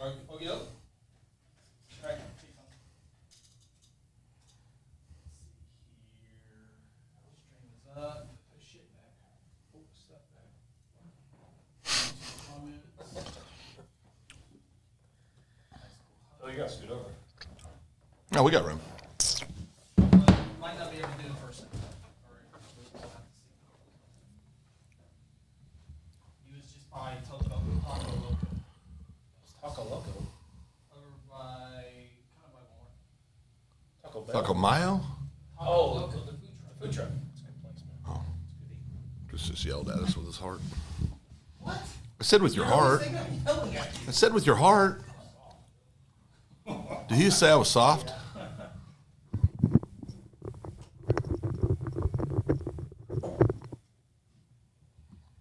Okay. All right. Up. Put shit back. Oh, stuff back. Oh, you got to scoot over. No, we got room. Might not be able to do it in person. He was just by Taco Loco. Taco Loco. Over by, kind of by Walmart. Taco Bell. Taco Mayo? Oh, Loco, the food truck. Food truck. That's a good place, man. Oh. Just yelled at us with his heart. What? I said with your heart. I'm yelling at you. I said with your heart. Did he say I was soft?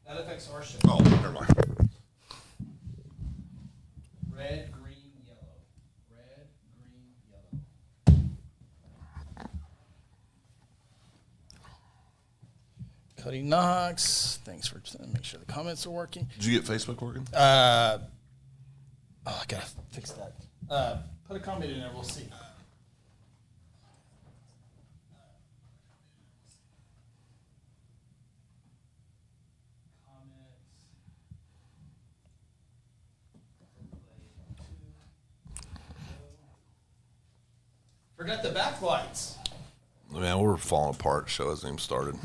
That affects our show. Oh, never mind. Red, green, yellow. Red, green, yellow. Cody Knox, thanks for make sure the comments are working. Did you get Facebook working? I gotta fix that. Put a comment in there, we'll see. Forgot the backlights. Man, we're falling apart. Show hasn't even started.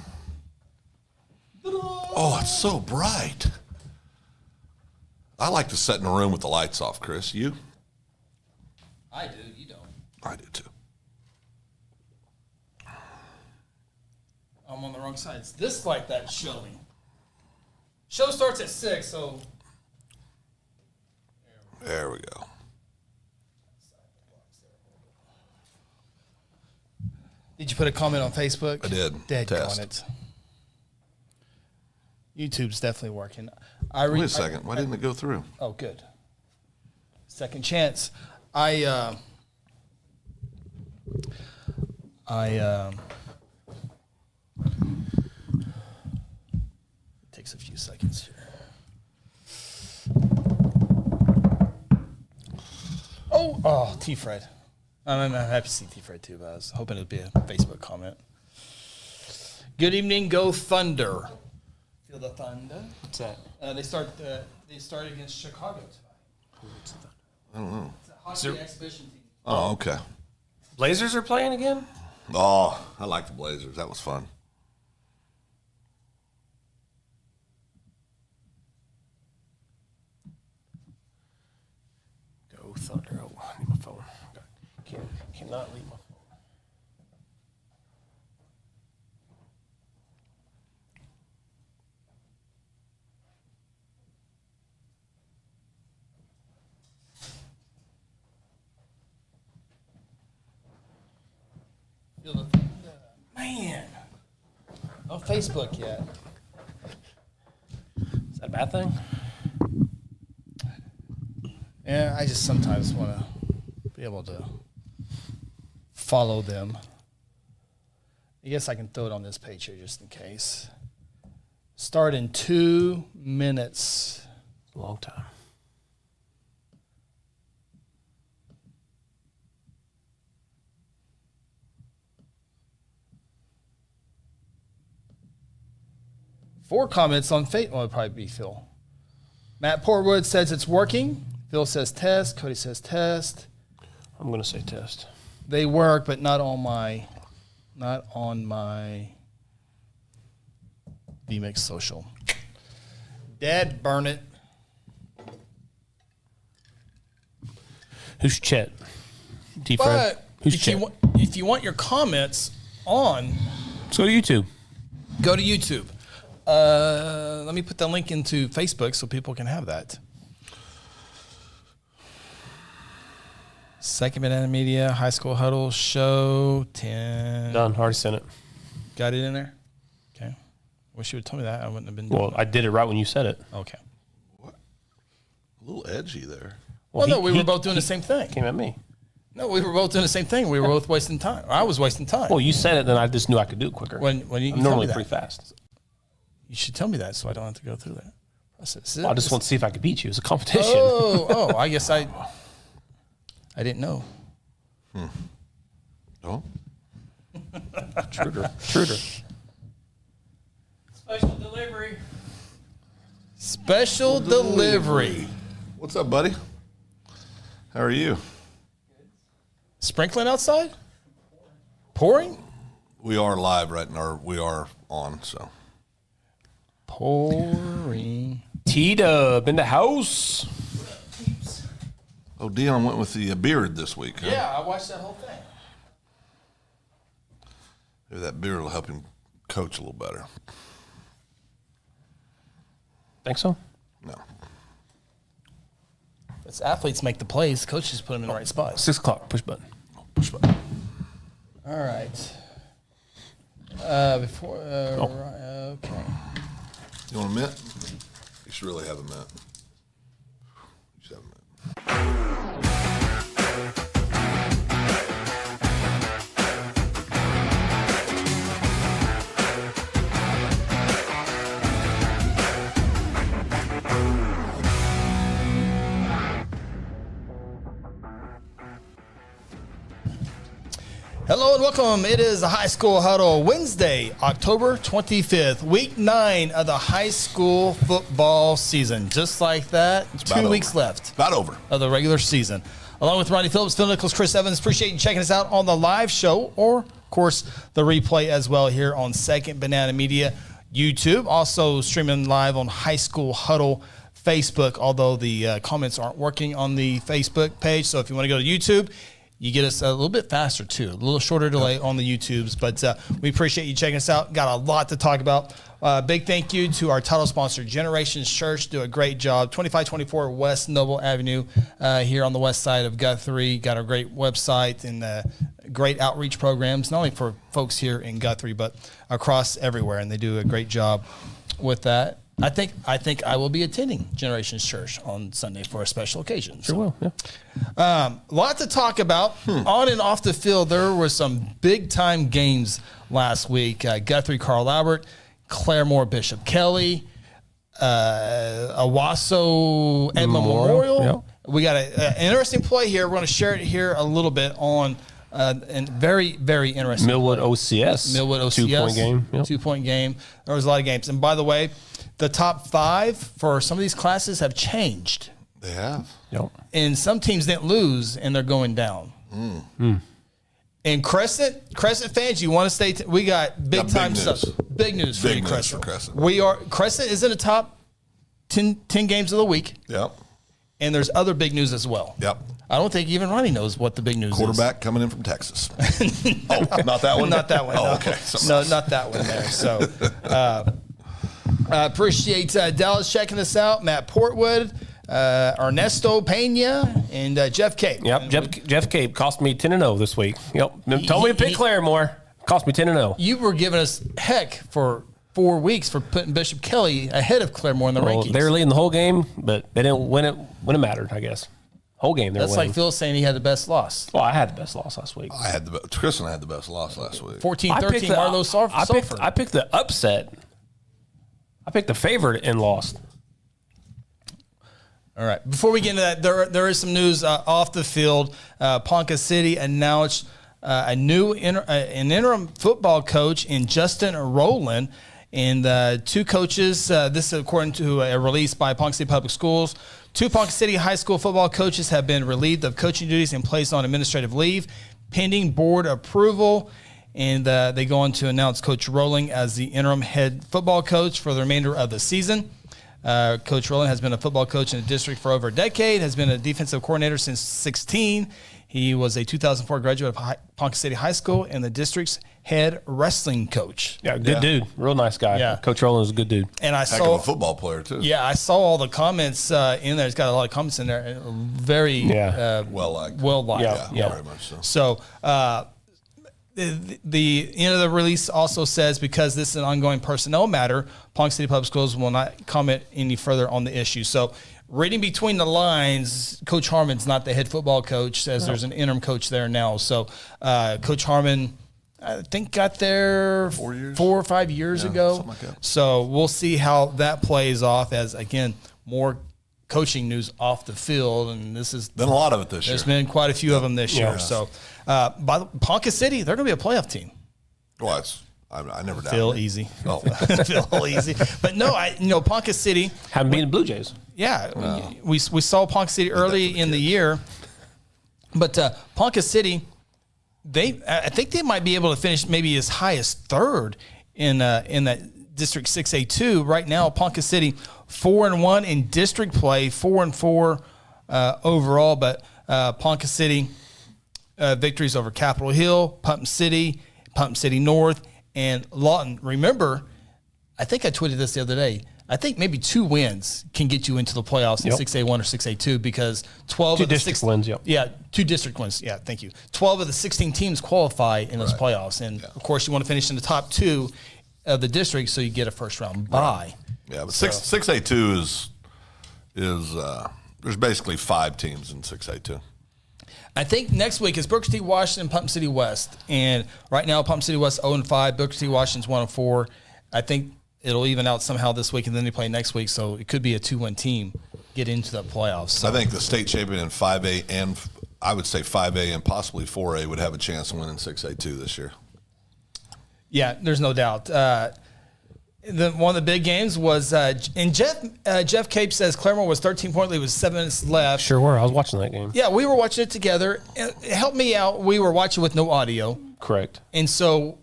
Oh, it's so bright. I like to sit in a room with the lights off, Chris. You? I do, you don't. I do too. I'm on the wrong side. It's this light that's showing. Show starts at 6, so. There we go. Did you put a comment on Facebook? I did. Dead Test. on it. YouTube's definitely working. Wait a second. Why didn't it go through? Oh, good. Second chance. It takes a few seconds here. Oh, T-Fred. I'm happy to see T-Fred too, but I was hoping it'd be a Facebook comment. Good evening, go Thunder. Feel the thunder? What's that? They start against Chicago tonight. I don't know. It's a hockey exhibition team. Oh, okay. Blazers are playing again? Oh, I like the Blazers. That was fun. Go Thunder. Oh, I need my phone. Cannot leave my phone. Feel the thunder. Man. No Facebook yet. Is that a bad thing? Yeah, I just sometimes want to be able to follow them. I guess I can throw it on this page here just in case. Start in 2 minutes. A long time. Four comments on Facebook. Well, it'd probably be Phil. Matt Portwood says it's working. Phil says test. Cody says test. I'm going to say test. They work, but not on my VMix social. Dad, burn it. Who's Chet? T-Fred. But Who's if Chet? you want your comments on, Let's go to YouTube. go to YouTube. Let me put the link into Facebook so people can have that. Second Banana Media, High School Huddle, Show 10. Done. Already sent it. Got it in there? Okay. Wish you would tell me that. I wouldn't have been doing Well, I did it right when you said it. that. Okay. What? A little edgy there. Well, no, we he- were both doing the same thing. Came at me. No, we were both doing the same thing. We were both wasting time. I was wasting time. Well, you said it, then I just knew I could do it quicker. When you I'm tell me normally that. pretty fast. You should tell me that so I don't have to go through that I just want to see if I could beat you. It's a competition. I guess I didn't know. Oh, Truder. Special delivery. what's up, buddy? How are you? Sprinkling outside? Pouring? We are live right now. We are on, so. Pouring. T-Dub in the house. Oh, Dion went with the beard this week, huh? Yeah, I watched that whole thing. Maybe that beard will help him coach a little better. Think so? No. It's athletes make the plays. Coaches put them in the right spots. 6 o'clock. Push button. Push button. All right. Okay. You want a mint? You should really have a mint. You should have a mint. Hello and welcome. It is the High School Huddle, Wednesday, October 25th, week 9 of the high school football season. Just like that, 2 weeks left About over. of the regular season. Along with Ronnie Phillips, Phil Nichols, Chris Evans, appreciate you checking us out on the live show or, of course, the replay as well here on Second Banana Media YouTube. Also streaming live on High School Huddle Facebook, although the comments aren't working on the Facebook page. So if you want to go to YouTube, you get us a little bit faster, too. A little shorter delay on the YouTubes. But we appreciate you checking us out. Got a lot to talk about. Big thank you to our title sponsor, Generations Church. Do a great job. 2524 West Noble Avenue here on the west side of Guthrie. Got a great website and great outreach programs, not only for folks here in Guthrie, but across everywhere. And they do a great job with that. I think I will be attending Generations Church on Sunday for a special occasion. Sure will, yeah. A lot to talk about. On and off the field, there were some big-time games last week. Guthrie, Carl Albert, Claremore, Bishop Kelly, Owasso, Edmond Memorial. Yep. We got an interesting play here. We're going to share it here a little bit on and very, very interesting. Millwood play. OCS. Millwood OCS. 2-point game. Yep. 2-point game. There was a lot of games. And by the way, the top 5 for some of these classes have changed. They have. Yep. And some teams didn't lose, and they're going down. And Crescent fans, you want to stay? We got big time stuff. Big news for Big you, news Crescent. for Crescent. Crescent is in the top 10 games of the week, Yep. and there's other big news as well. Yep. I don't think even Ronnie knows what the big news Quarterback coming in from Texas. Oh, not that one? Not that one. Oh, no. okay. No, not that one there. So appreciate Dallas checking us out. Matt Portwood, Ernesto Pena, and Jeff Cape. Yep, Jeff Cape cost me 10-0 this week. Yep, told me to pick Claremore. Cost me 10-0. You were giving us heck for 4 weeks for putting Bishop Kelly ahead of Claremore in the rankings. They were leading the whole game, but they didn't win it when it mattered, I guess. Whole game they were That's winning. like Phil saying he had the best loss. Well, I had the best loss last week. Chris and I had the best loss last week. 14-13, Marlowe Sulphur. I picked the upset. I picked the favorite and lost. All right. Before we get into that, there is some news off the field. Ponca City announced an interim football coach in Justin Rowland. And 2 coaches, this is according to a release by Ponca City Public Schools. 2 Ponca City high school football coaches have been relieved of coaching duties and placed on administrative leave, pending board approval. And they go on to announce Coach Rowling as the interim head football coach for the remainder of the season. Coach Rowling has been a football coach in the district for over a decade, has been a defensive coordinator since 2016. He was a 2004 graduate of Ponca City High School and the district's head wrestling coach. Yeah, good dude. Real nice guy. Yeah. Coach Rowland is a good dude. And I Heck saw of a football player, too. Yeah, I saw all the comments in there. It's got a lot of comments in there. Very Well liked. Well liked. Yeah, very much so. So the end of the release also says, because this is an ongoing personnel matter, Ponca City Public Schools will not comment any further on the issue. So reading between the lines, Coach Harmon's not the head football coach, as there's an interim coach there now. So Coach Harmon, I think got there 4 or 5 years ago. something like that. So we'll see how that plays off as, again, more coaching news off the field. And this is Been a lot of it this year. there's been quite a few of them this year. So by the Ponca City, they're going to be a playoff team. Well, I never doubted Feel it. easy. Oh. Feel easy. But no, Ponca City. Haven't beaten the Blue Jays. Yeah, we saw Ponca City early in the year, but Ponca City, I think they might be able to finish maybe as high as third in that District 6A2 right now. Ponca City 4-1 in district play, 4-4 overall, but Ponca City victories over Capitol Hill, Pump City North, and Lawton. Remember, I think I tweeted this the other day. I think maybe 2 wins can get you into the playoffs in 6A1 or 6A2 because 12 of the district wins, yep. Yeah, 2 district wins. Yeah, thank you. 12 of the 16 teams qualify in those playoffs. And, of course, you want to finish in the top 2 of the district so you get a first-round bye. Yeah, but 6A2 is there's basically 5 teams in 6A2. I think next week is Booker T. Washington, Pump City West. And right now, Pump City West 0-5, Booker T. Washington's 1-4. I think it'll even out somehow this week, and then they play next week. So it could be a 2-1 team get into the playoffs. So I think the state champion in 5A and I would say 5A and possibly 4A would have a chance to win in 6A2 this year. yeah, there's no doubt. One of the big games was, and Jeff Cape says Claremore was 13-point lead with 7 minutes left. Sure were. I was watching that game. Yeah, we were watching it together. Help me out. We were watching with no audio. Correct. And so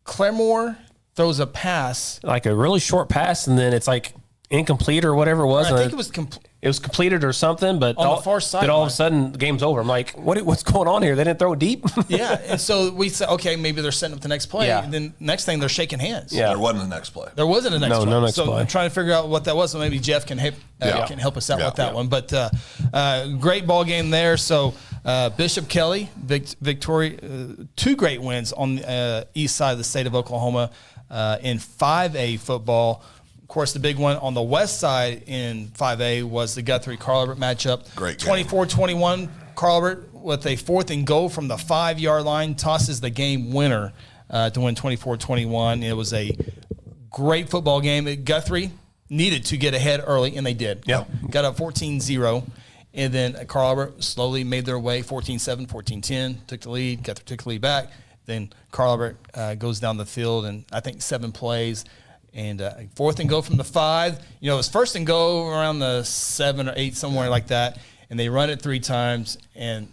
Claremore throws a pass. Like a really short pass, and then it's like incomplete or whatever it was. I and think it was complete. It was completed or something, but On the far then all of sideline. a sudden the game's over. I'm like, what's going on here? They didn't throw it deep. Yeah, and so we said, okay, maybe they're setting up the next play. Yeah. And then next thing, they're shaking hands. Yeah. There wasn't a next play. There wasn't a next No, play. no next so play. I'm trying to figure out what that was. So maybe Jeff can help us out with that one. But great ball game there. So Bishop Kelly, Victoria, 2 great wins on the east side of the state of Oklahoma in 5A football. Of course, the big one on the west side in 5A was the Guthrie Carl Albert matchup. Great game. 24-21, Carl Albert with a 4th and goal from the 5-yard line tosses the game winner to win 24-21. It was a great football game. Guthrie needed to get ahead early, and they did. Yeah. Got up 14-0, and then Carl Albert slowly made their way 14-7, 14-10, took the lead, Guthrie took the lead back. Then Carl Albert goes down the field, and I think 7 plays. And 4th and go from the 5. You know, it was 1st and go around the 7 or 8, somewhere like that. And they run it 3 times, and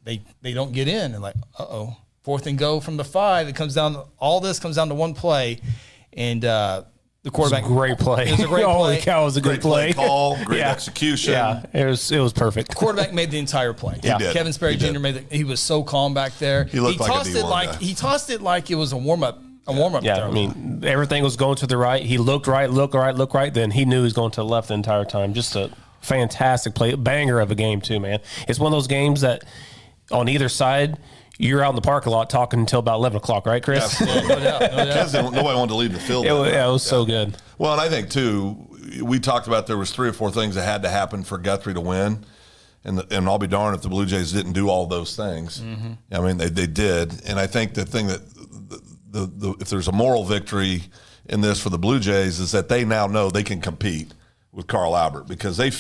they don't get in. And like, 4th and go from the 5. It comes down. All this comes down to 1 play, and the quarterback. Great play. It was a great play. Holy cow, it was a good Great play play. call, great Yeah. execution. Yeah, it was perfect. Quarterback made the entire play. He did. Kevin Sperry He Jr. did. he was so calm back there. He looked like a tossed it D1 like guy. he tossed it like it was a warm up. A warm up. Yeah, I mean, everything was going to the right. He looked right. Then he knew he was going to the left the entire time. Just a fantastic play. Banger of a game, too, man. It's one of those games that on either side, you're out in the parking lot talking until about 11 o'clock, right, Chris? Absolutely. No doubt. Because nobody wanted to leave the field. It was so good. Well, and I think, too, we talked about there was 3 or 4 things that had to happen for Guthrie to win. And I'll be darned if the Blue Jays didn't do all those things. Mm-hmm. I mean, they did. And I think the thing that if there's a moral victory in this for the Blue Jays is that they now know they can compete with Carl Albert because they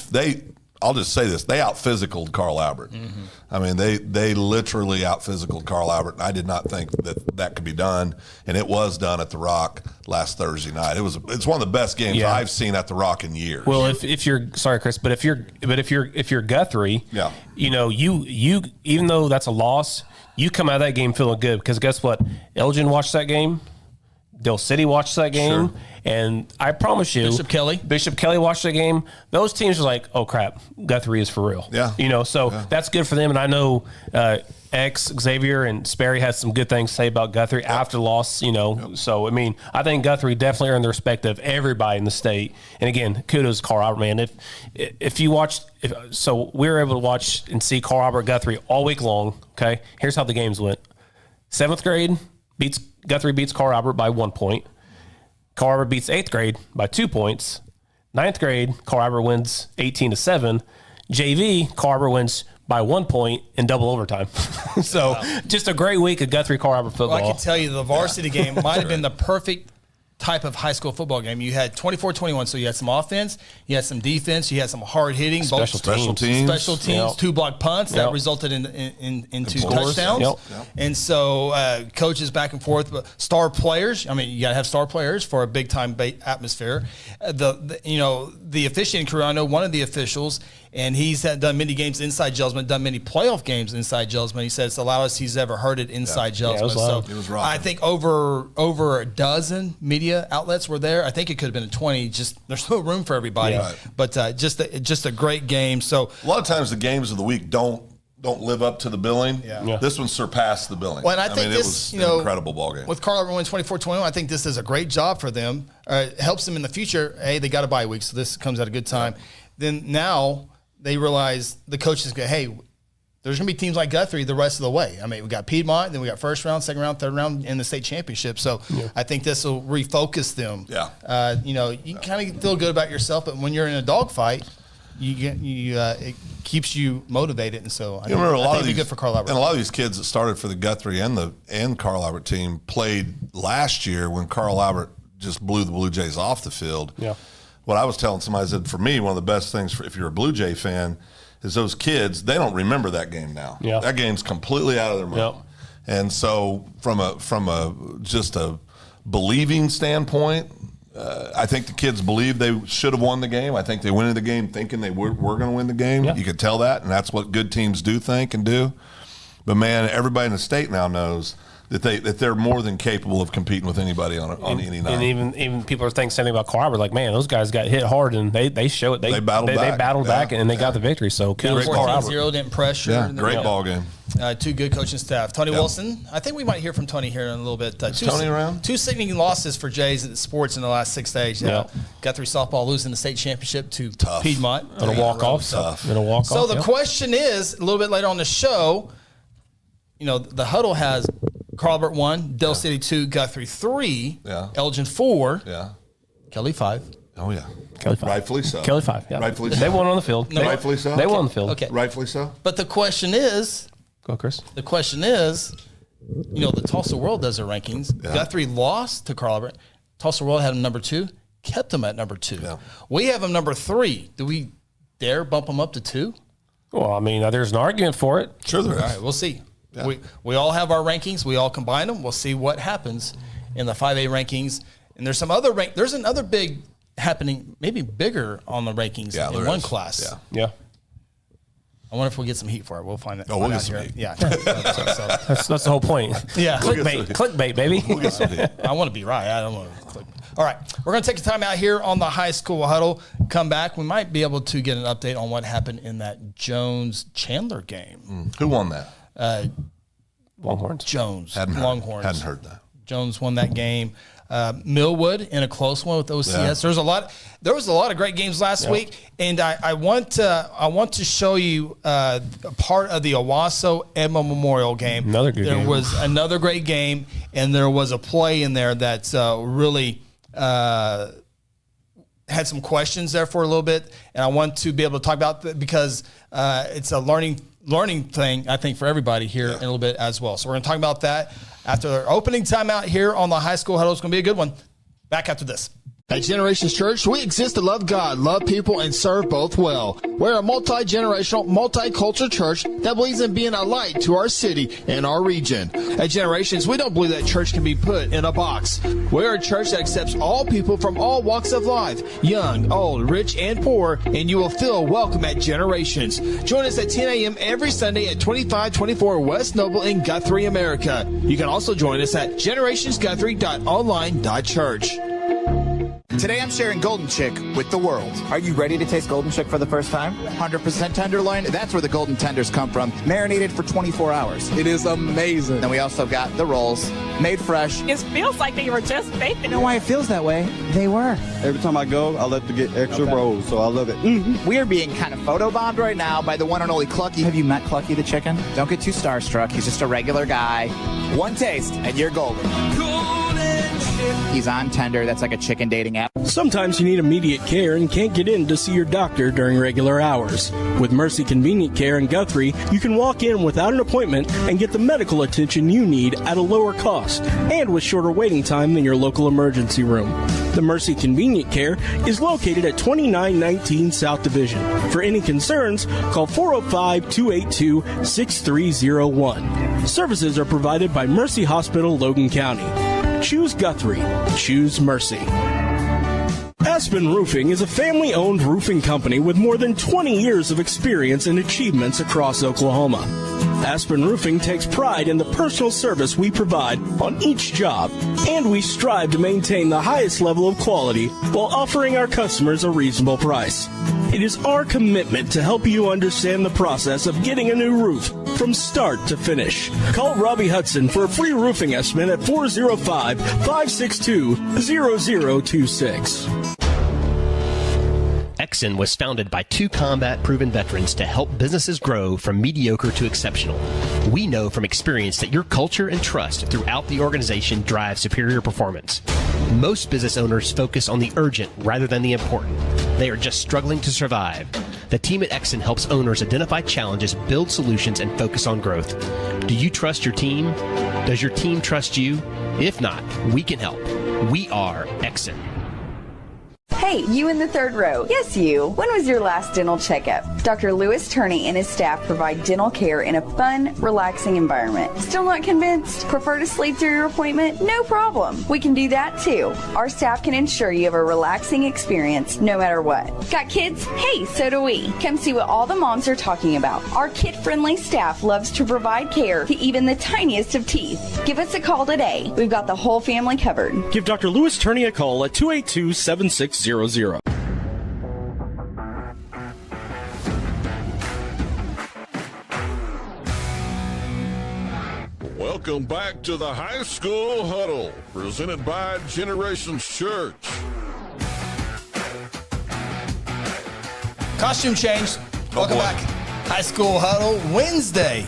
I'll just say this, they out-physicaled Carl Albert. Mm-hmm. I mean, they literally out-physicaled Carl Albert. And I did not think that could be done, and it was done at the Rock last Thursday night. It's one of the best games I've seen at the Rock in years. Well, if you're sorry, Chris, but if you're Guthrie, Yeah. you know, you even though that's a loss, you come out of that game feeling good because guess what? Elgin watched that game. Del City watched that game, Sure. and I promise you, Bishop Kelly watched the game. Those teams are like, "Oh crap, Guthrie is for real." Yeah, you know, so that's good for them. And I know Xavier and Sperry has some good things to say about Guthrie after the loss. You know, so I mean, I think Guthrie definitely earned the respect of everybody in the state. And again, kudos to Carl Albert, man. If you watched, so we were able to watch and see Carl Albert Guthrie all week long. Okay, here's how the games went: 7th grade Guthrie beats Carl Albert by 1 point. Carl Albert beats 8th grade by 2 points. 9th grade, Carl Albert wins 18-7. JV, Carl Albert wins by 1 point in double overtime. So just a great week of Guthrie Carl Albert football. Well, I can tell you the varsity game might have been the perfect type of high school football game. You had 24-21, so you had some offense, you had some defense, you had some hard hitting, Special teams, yep. 2 block punts that resulted in 2 touchdowns. Yep. And so coaches back and forth, but star players. I mean, you got to have star players for a big time atmosphere. The officiating crew. I know one of the officials, and he's done many games inside Jelsman, done many playoff games inside Jelsman. He said it's the loudest he's ever heard it inside Jelsman. It was I think over a dozen media outlets were there. I think it could have been a 20. Just there's no room for everybody. Yeah. But just a great game. So a lot of times the games of the week don't live up to the billing. Yeah. This one surpassed the billing. Well, and I think it was an incredible ball game. With Carl Albert winning 24-21, I think this is a great job for them. It helps them in the future. Hey, they got a bye week, so this comes at a good time. Then now they realize the coaches go, hey, there's going to be teams like Guthrie the rest of the way. I mean, we got Piedmont, then we got first round, second round, third round in the state championship. So I think this will refocus them. Yeah. You kind of feel good about yourself, but when you're in a dogfight, it keeps you motivated, and so I think it'd be good for Carl Albert. And a lot of these kids that started for the Guthrie and Carl Albert team played last year when Carl Albert just blew the Blue Jays off the field. Yeah. What I was telling somebody, I said, for me, one of the best things if you're a Blue Jay fan is those kids, they don't remember that game now. Yeah. That game's completely out of their mind. Yep. And so from a just a believing standpoint, I think the kids believe they should have won the game. I think they went into the game thinking they were going to win the game. Yeah. You could tell that, and that's what good teams do think and do. But, man, everybody in the state now knows that they're more than capable of competing with anybody on any night. And even people are thinking something about Carl Albert, like, man, those guys got hit hard, and they show it. They battled back, and they got the victory. So kudos to Carl Albert. 14-0, didn't pressure. Yeah, great ball game. 2 good coaching staff. Tony Wilson, I think we might hear from Tony here in a little bit. Is Tony around? 2 sickening losses for Jays at sports in the last 6 days. Guthrie softball losing the state championship to Piedmont. It'll walk off. So the question is, a little bit later on the show, the huddle has Carl Albert 1, Dell City 2, Guthrie 3, Elgin 4, Kelly 5. Oh, yeah. Kelly 5. Rightfully so. Kelly 5, yeah. Rightfully so. They won on the field. Rightfully so. They won on the field. Okay. Rightfully so. But the question is, Go, Chris. the Tulsa World does their rankings. Yeah. Guthrie lost to Carl Albert. Tulsa World had him number 2, kept him at number 2. Yeah. We have him number 3. Do we dare bump him up to 2? Well, I mean, there's an argument for it. Sure there is. All right, we'll see. Yeah. We all have our rankings. We all combine them. We'll see what happens in the 5A rankings. And there's some other there's another big happening, maybe bigger on the rankings in one class. Yeah. I wonder if we'll get some heat for it. We'll find it. Oh, we'll find get out some here. heat. Yeah. That's the whole point. Yeah. Clickbait, baby. We'll get some heat. I want to be right. I don't want to click. All right. We're going to take a time out here on the High School Huddle. Come back. We might be able to get an update on what happened in that Jones-Chandler game. Who won that? Longhorns. Jones. Longhorns. Longhorns. Hadn't heard that. Jones won that game. Millwood in a close one with OCS. Yeah. There was a lot of great games last week, and I want to show you a part of the Owasso Emma Memorial game. Another good game. There was another great game, and there was a play in there that really had some questions there for a little bit, and I want to be able to talk about that because it's a learning thing, I think, for everybody here in a little bit as well. So we're going to talk about that after our opening timeout here on the High School Huddle. It's going to be a good one. Back after this. At Generations Church, we exist to love God, love people, and serve both well. We're a multi-generational, multicultural church that believes in being a light to our city and our region. At Generations, we don't believe that church can be put in a box. We're a church that accepts all people from all walks of life, young, old, rich, and poor, and you will feel welcome at Generations. Join us at 10 a.m. every Sunday at 2524 West Noble in Guthrie, America. You can also join us at generationsguthrie.online.church. Today I'm sharing Golden Chick with the world. Are you ready to taste Golden Chick for the first time? 100% tenderloin. That's where the golden tenders come from. Marinated for 24 hours. It is amazing. Then we also got the rolls, made fresh. It feels like they were just baked. You know why it feels that way? They were. Every time I go, I like to get extra rolls, so I love it. We are being kind of photobombed right now by the one and only Clucky. Have you met Clucky the chicken? Don't get too starstruck. He's just a regular guy. One taste, and you're golden. Golden He's on Tender. That's like a chicken dating app. Sometimes you need immediate care and can't get in to see your doctor during regular hours. With Mercy Convenient Care in Guthrie, you can walk in without an appointment and get the medical attention you need at a lower cost and with shorter waiting time than your local emergency room. The Mercy Convenient Care is located at 2919 South Division. For any concerns, call 405-282-6301. Services are provided by Mercy Hospital, Logan County. Choose Guthrie. Choose Mercy. Aspen Roofing is a family-owned roofing company with more than 20 years of experience and achievements across Oklahoma. Aspen Roofing takes pride in the personal service we provide on each job, and we strive to maintain the highest level of quality while offering our customers a reasonable price. It is our commitment to help you understand the process of getting a new roof from start to finish. Call Robbie Hudson for a free roofing estimate at 405-562-0026. Exxon was founded by two combat-proven veterans to help businesses grow from mediocre to exceptional. We know from experience that your culture and trust throughout the organization drive superior performance. Most business owners focus on the urgent rather than the important. They are just struggling to survive. The team at Exxon helps owners identify challenges, build solutions, and focus on growth. Do you trust your team? Does your team trust you? If not, we can help. We are Exxon. Hey, you in the third row. Yes, you. When was your last dental checkup? Dr. Louis Turney and his staff provide dental care in a fun, relaxing environment. Still not convinced? Prefer to sleep through your appointment? No problem. We can do that too. Our staff can ensure you have a relaxing experience no matter what. Got kids? Hey, so do we. Come see what all the moms are talking about. Our kid-friendly staff loves to provide care to even the tiniest of teeth. Give us a call today. We've got the whole family covered. Give Dr. Louis Turney a call at 282-7600. Welcome back to the High School Huddle, presented by Generations Church. Costume change. Welcome back. High School Huddle, Wednesday,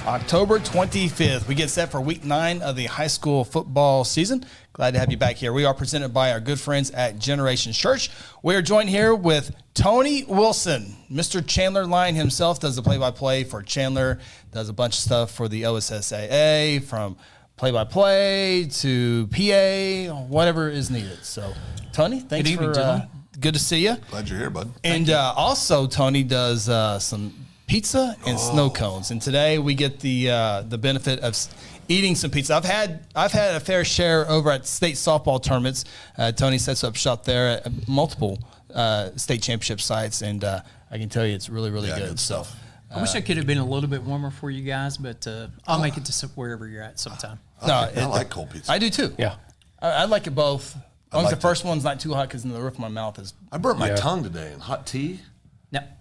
October 25th. We get set for week 9 of the high school football season. Glad to have you back here. We are presented by our good friends at Generations Church. We are joined here with Tony Wilson. Mr. Chandler Line himself does the play-by-play for Chandler, does a bunch of stuff for the OSSAA, from play-by-play to PA, whatever is needed. So, Tony, thanks for good to see you. Glad you're here, bud. And also, Tony does some pizza and snow cones. And today we get the benefit of eating some pizza. I've had a fair share over at state softball tournaments. Tony sets up shop there at multiple state championship sites, and I can tell you it's really, really good. So I wish I could have been a little bit warmer for you guys, but I'll make it to wherever you're at sometime. I like cold pizza. I do too. Yeah. I like it both. As long as the first one's not too hot, because the roof of my mouth is. I burnt my tongue today in hot tea.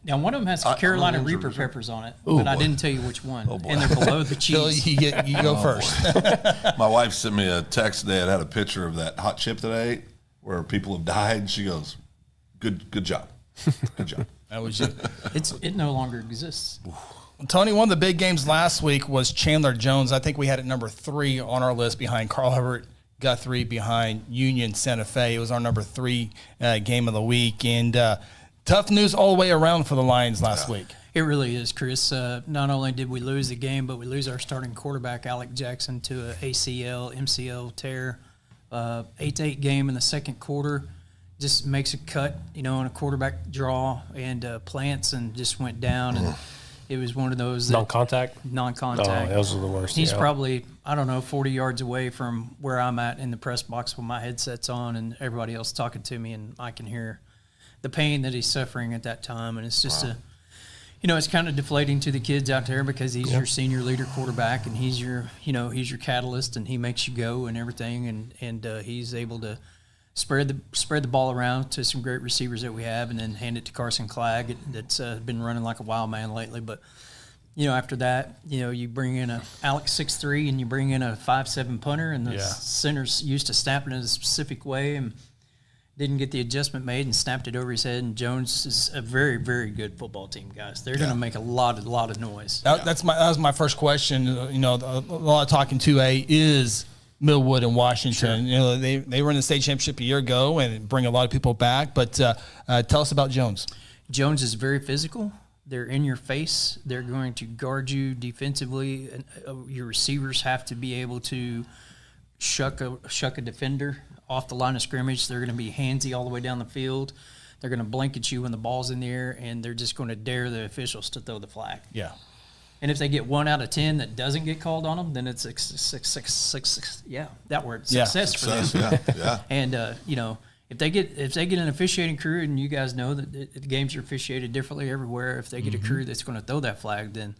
Now one of them has Carolina Reaper peppers on it, but I didn't tell you which one. Oh, boy. And they're below the cheese. Phil, you go first. My wife sent me a text today that had a picture of that hot chip that I ate where people have died. And she goes, good job. Good job. That was you. It no longer exists. Tony, one of the big games last week was Chandler Jones. I think we had it number 3 on our list behind Carl Everett, Guthrie, behind Union Santa Fe. It was our number 3 game of the week. And tough news all the way around for the Lions last week. It really is, Chris. Not only did we lose the game, but we lose our starting quarterback, Alec Jackson, to an ACL, MCL tear. 8-8 game in the second quarter. Just makes a cut, on a quarterback draw and plants and just went down. And it was one of those. Non-contact? Non-contact. Oh, those are the worst. He's probably, 40 yards away from where I'm at in the press box with my headset's on and everybody else talking to me, and I can hear the pain that he's suffering at that time. And it's just it's kind of deflating to the kids out there because he's your senior leader quarterback and he's your catalyst and he makes you go and everything. And he's able to spread the ball around to some great receivers that we have and then hand it to Carson Clagg that's been running like a wild man lately. But, after that, you bring in a Alex 6'3" and you bring in a 5'7" punter and the center's used to snapping in a specific way and didn't get the adjustment made and snapped it over his head. And Jones is a very, very good football team, guys. They're going to make a lot of noise. That was my first question. A lot of talking 2A is Millwood and Washington. You know, they were in the state championship a year ago and bring a lot of people back. But tell us about Jones. Jones is very physical. They're in your face. They're going to guard you defensively. And, your receivers have to be able to shuck a defender off the line of scrimmage. They're going to be handsy all the way down the field. They're going to blanket you when the ball's in the air, and they're just going to dare the officials to throw the flag. Yeah. And if they get 1 out of 10 that doesn't get called on them, then it's success for them. Yeah. And you know, if they get an officiating crew, and you guys know that the games are officiated differently everywhere, if they get a crew that's going to throw that flag, then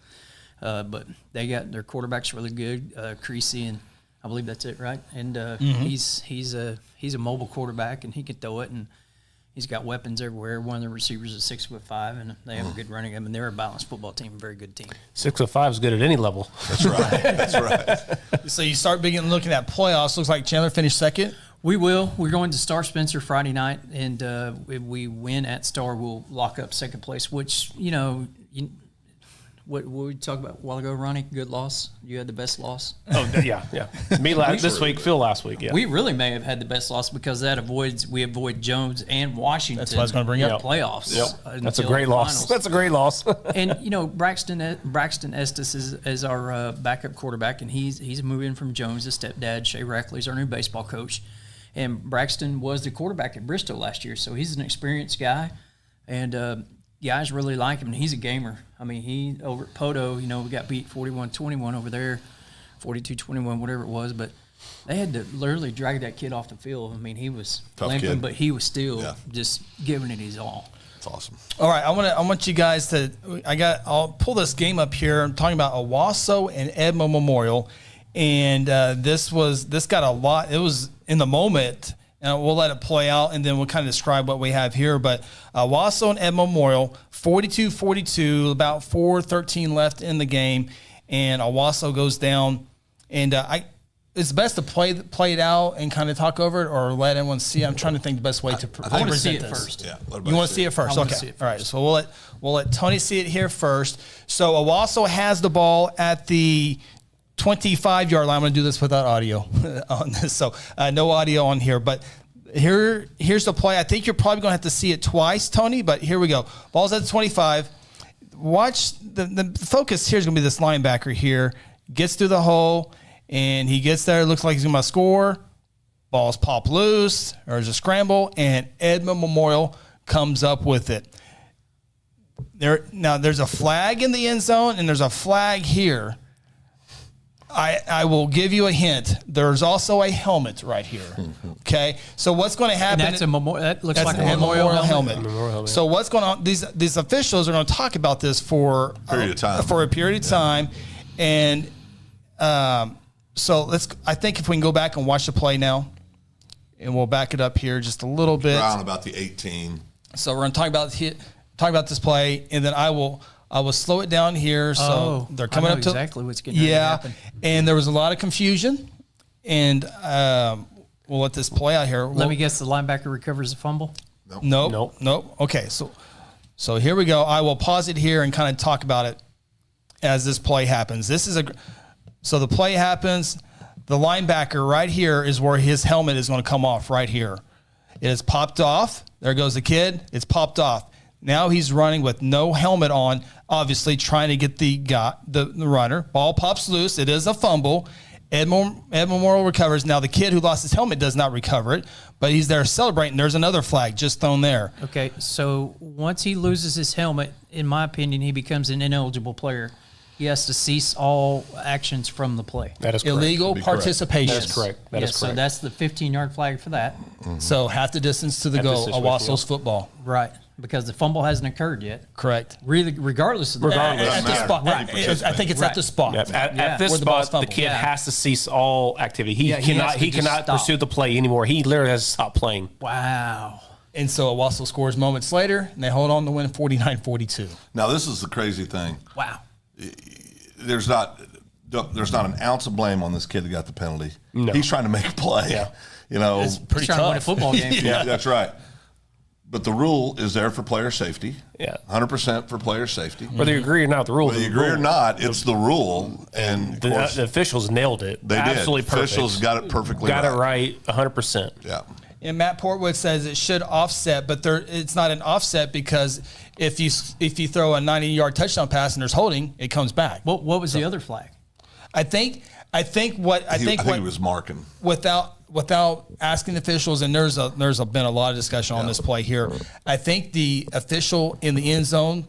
but they got their quarterback's really good, Creasy, and I believe that's it, right? And he's a mobile quarterback, and he can throw it, and he's got weapons everywhere. One of the receivers is 6'5", and they have a good running game, and they're a balanced football team, a very good team. 6'5" is good at any level. That's right. That's right. So you start looking at playoffs. Looks like Chandler finished second. We will. We're going to Star Spencer Friday night, and if we win at Star, we'll lock up second place, which, you know, what we talked about a while ago, Ronnie, good loss. You had the best loss. Oh, yeah. Me this week, Phil last week, yeah. We really may have had the best loss because we avoid Jones and Washington. That's what I was going to bring up. Playoffs. Yep. That's a great loss. That's a great loss. And, you know, Braxton Estes is our backup quarterback, and he's moving from Jones. His stepdad, Shay Rackley's our new baseball coach. And Braxton was the quarterback at Bristol last year, so he's an experienced guy. And guys really like him, and he's a gamer. I mean, he over at Poto, you know, we got beat 41-21 over there, 42-21, whatever it was. But they had to literally drag that kid off the field. I mean, he was limping, but he was still just giving it his all. That's awesome. All right, I want you guys to. I'll pull this game up here. I'm talking about Owasso and Edmo Memorial, and this got a lot. It was in the moment. And we'll let it play out, and then we'll kind of describe what we have here. But Owasso and Edmo Memorial, 42-42, about 4:13 left in the game, and Owasso goes down. And it's best to play it out and kind of talk over it, or let everyone see. I'm trying to think the best way to I want to see present it this. first. Yeah. You want to see it first? Okay. All right. So we'll let Tony see it here first. So Owasso has the ball at the 25-yard line. I'm going to do this without audio on this, so no audio on here. But here's the play. I think you're probably going to have to see it twice, Tony, but here we go. Ball's at the 25. Watch the focus here is going to be this linebacker here. Gets through the hole, and he gets there. Looks like he's going to score. Ball's pop loose. There's a scramble, and Edmond Memorial comes up with it. Now, there's a flag in the end zone, and there's a flag here. I will give you a hint. There's also a helmet right here. Okay, so what's going to happen? And that looks like a memorial helmet. So what's going on? These officials are going to talk about this for a period of time, and so I think if we can go back and watch the play now, and we'll back it up here just a little bit. Around about the 18. So we're going to talk about this play, and then I will slow it down here. So they're coming up to exactly what's getting ready to happen. And there was a lot of confusion, and we'll let this play out here. Let me guess, the linebacker recovers the fumble? Nope. Okay, so here we go. I will pause it here and kind of talk about it as this play happens. So the play happens. The linebacker right here is where his helmet is going to come off right here. It is popped off. There goes the kid. It's popped off. Now he's running with no helmet on, obviously trying to get the runner. Ball pops loose. It is a fumble. Ed Memorial recovers. Now the kid who lost his helmet does not recover it, but he's there celebrating. There's another flag just thrown there. Okay, so once he loses his helmet, in my opinion, he becomes an ineligible player. He has to cease all actions from the play. That is correct. Illegal participation. That is correct. That is correct. So that's the 15-yard flag for that. Mm-hmm. So half the distance to the goal, Owasso's football. Right, because the fumble hasn't occurred yet. Correct. Really, regardless of the at the spot. Right. I think it's at the spot. Yeah. At this spot, the kid has to cease all activity. He cannot pursue the play anymore. He literally has to stop playing. Wow. And so Owasso scores moments later, and they hold on to win 49-42. Now, this is the crazy thing. Wow. There's not an ounce of blame on this kid that got the penalty. No. He's trying to make a play. Yeah. You know, it's pretty trying tough. to win a football game. Yeah, that's right. But the rule is there for player safety. Yeah. 100% for player safety. Whether you agree or not, the rule. Whether you agree or not, it's the rule. And the officials nailed it. They Absolutely did. perfect. Officials got it perfectly Got it right 100%. Yeah. And Matt Portwood says it should offset, but it's not an offset because if you throw a 90-yard touchdown pass and there's holding, it comes back. What was the other flag? I think he was marking without asking the officials, and there's been a lot of discussion on this play here. I think the official in the end zone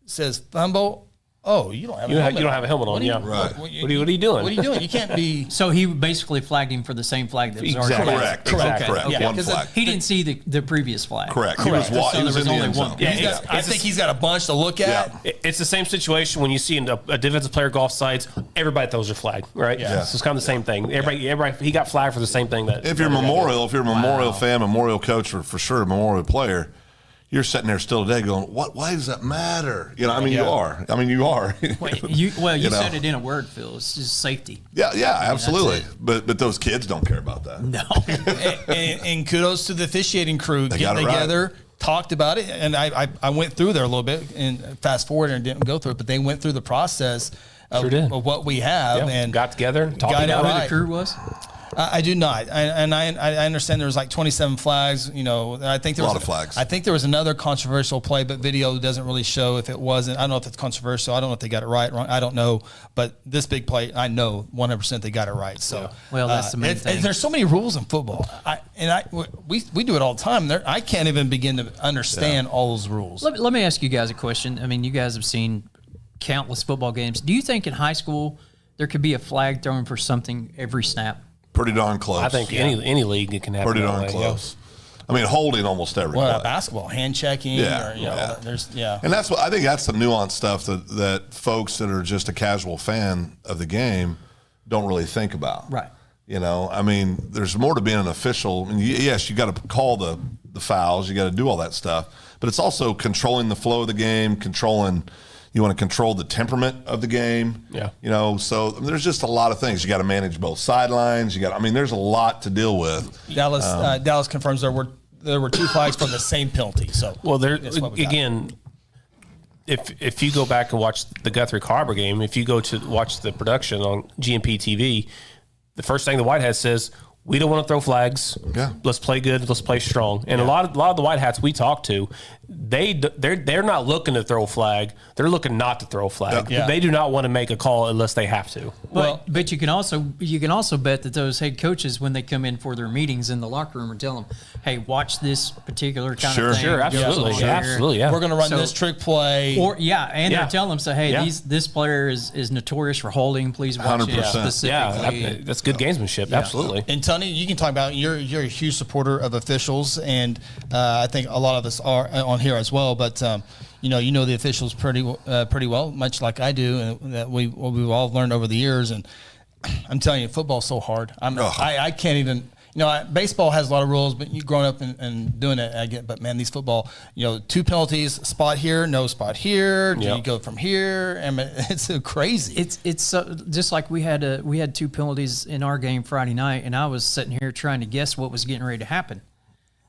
says fumble. Oh, you don't have a helmet. You don't have a helmet on. Right. What are you doing? What are you doing? You can't be. So he basically flagged him for the same flag that was already Correct. flagged. Correct. Yeah. One flag. He didn't see the previous flag. Correct. Correct. He was So there was in the only end one. zone. Yeah. I think he's got a bunch to look at. Yeah. It's the same situation when you see a defensive player go off sides. Everybody throws their flag, right? Yeah. So it's kind of the same thing. Everybody, he got flagged for the same thing that. If you're a Memorial fan, Memorial coach, or for sure a Memorial player, you're sitting there still today going, "What? Why does that matter?" You know, you are. You are. You said it in a word, Phil. It's just safety. Yeah, absolutely. But those kids don't care about that. No. and kudos to the officiating crew They getting got it together, talked about it, and I went through there a little bit and fast forward and didn't go through it, but they went through the process of what we have and got together and talked got about it Who right. the crew was? I do not, I understand there was like 27 flags. I think there was a lot of flags. I think there was another controversial play, but video doesn't really show if it wasn't. I don't know if it's controversial. I don't know if they got it right, wrong. I don't know, but this big play, I know 100% they got it right. So, Well, that's the main thing. There's so many rules in football, we do it all the time. I can't even begin to understand all those rules. Let me ask you guys a question. I mean, you guys have seen countless football games. Do you think in high school there could be a flag thrown for something every snap? Pretty darn close. I think any league it can happen. Pretty darn close. I mean, holding almost every play. Basketball, hand checking. And that's what I think. That's the nuanced stuff that folks that are just a casual fan of the game don't really think about. Right. I mean, there's more to being an official. I mean, yes, you got to call the fouls, you got to do all that stuff, but it's also controlling the flow of the game, You want to control the temperament of the game. Yeah. So there's just a lot of things. You got to manage both sidelines. There's a lot to deal with. Dallas confirms there were 2 flags for the same penalty. So if you go back and watch the Guthrie Carver game, if you go to watch the production on GMP TV, the first thing the Whitehead says, we don't want to throw flags. Yeah. Let's play good. Let's play strong. And a lot of the White Hats we talk to, they're not looking to throw a flag. They're looking not to throw a flag. Yeah. They do not want to make a call unless they have to. But you can also bet that those head coaches, when they come in for their meetings in the locker room, are telling them, "Hey, watch this particular kind of thing." Sure, absolutely, yeah. We're going to run this trick play. They're telling them, "So hey, this player is notorious for holding. Please watch 100%. it specifically." Yeah, that's good gamesmanship. Absolutely. And Tony, you can talk about you're a huge supporter of officials, and I think a lot of us are on here as well. But you know the officials pretty well, much like I do, and that we've all learned over the years. And I'm telling you, football's so hard. I can't even. Baseball has a lot of rules, but you growing up and doing it, I get. But man, these football, 2 penalties, spot here, no spot here. Do you go from here? I mean, it's so crazy. It's just like we had 2 penalties in our game Friday night, and I was sitting here trying to guess what was getting ready to happen,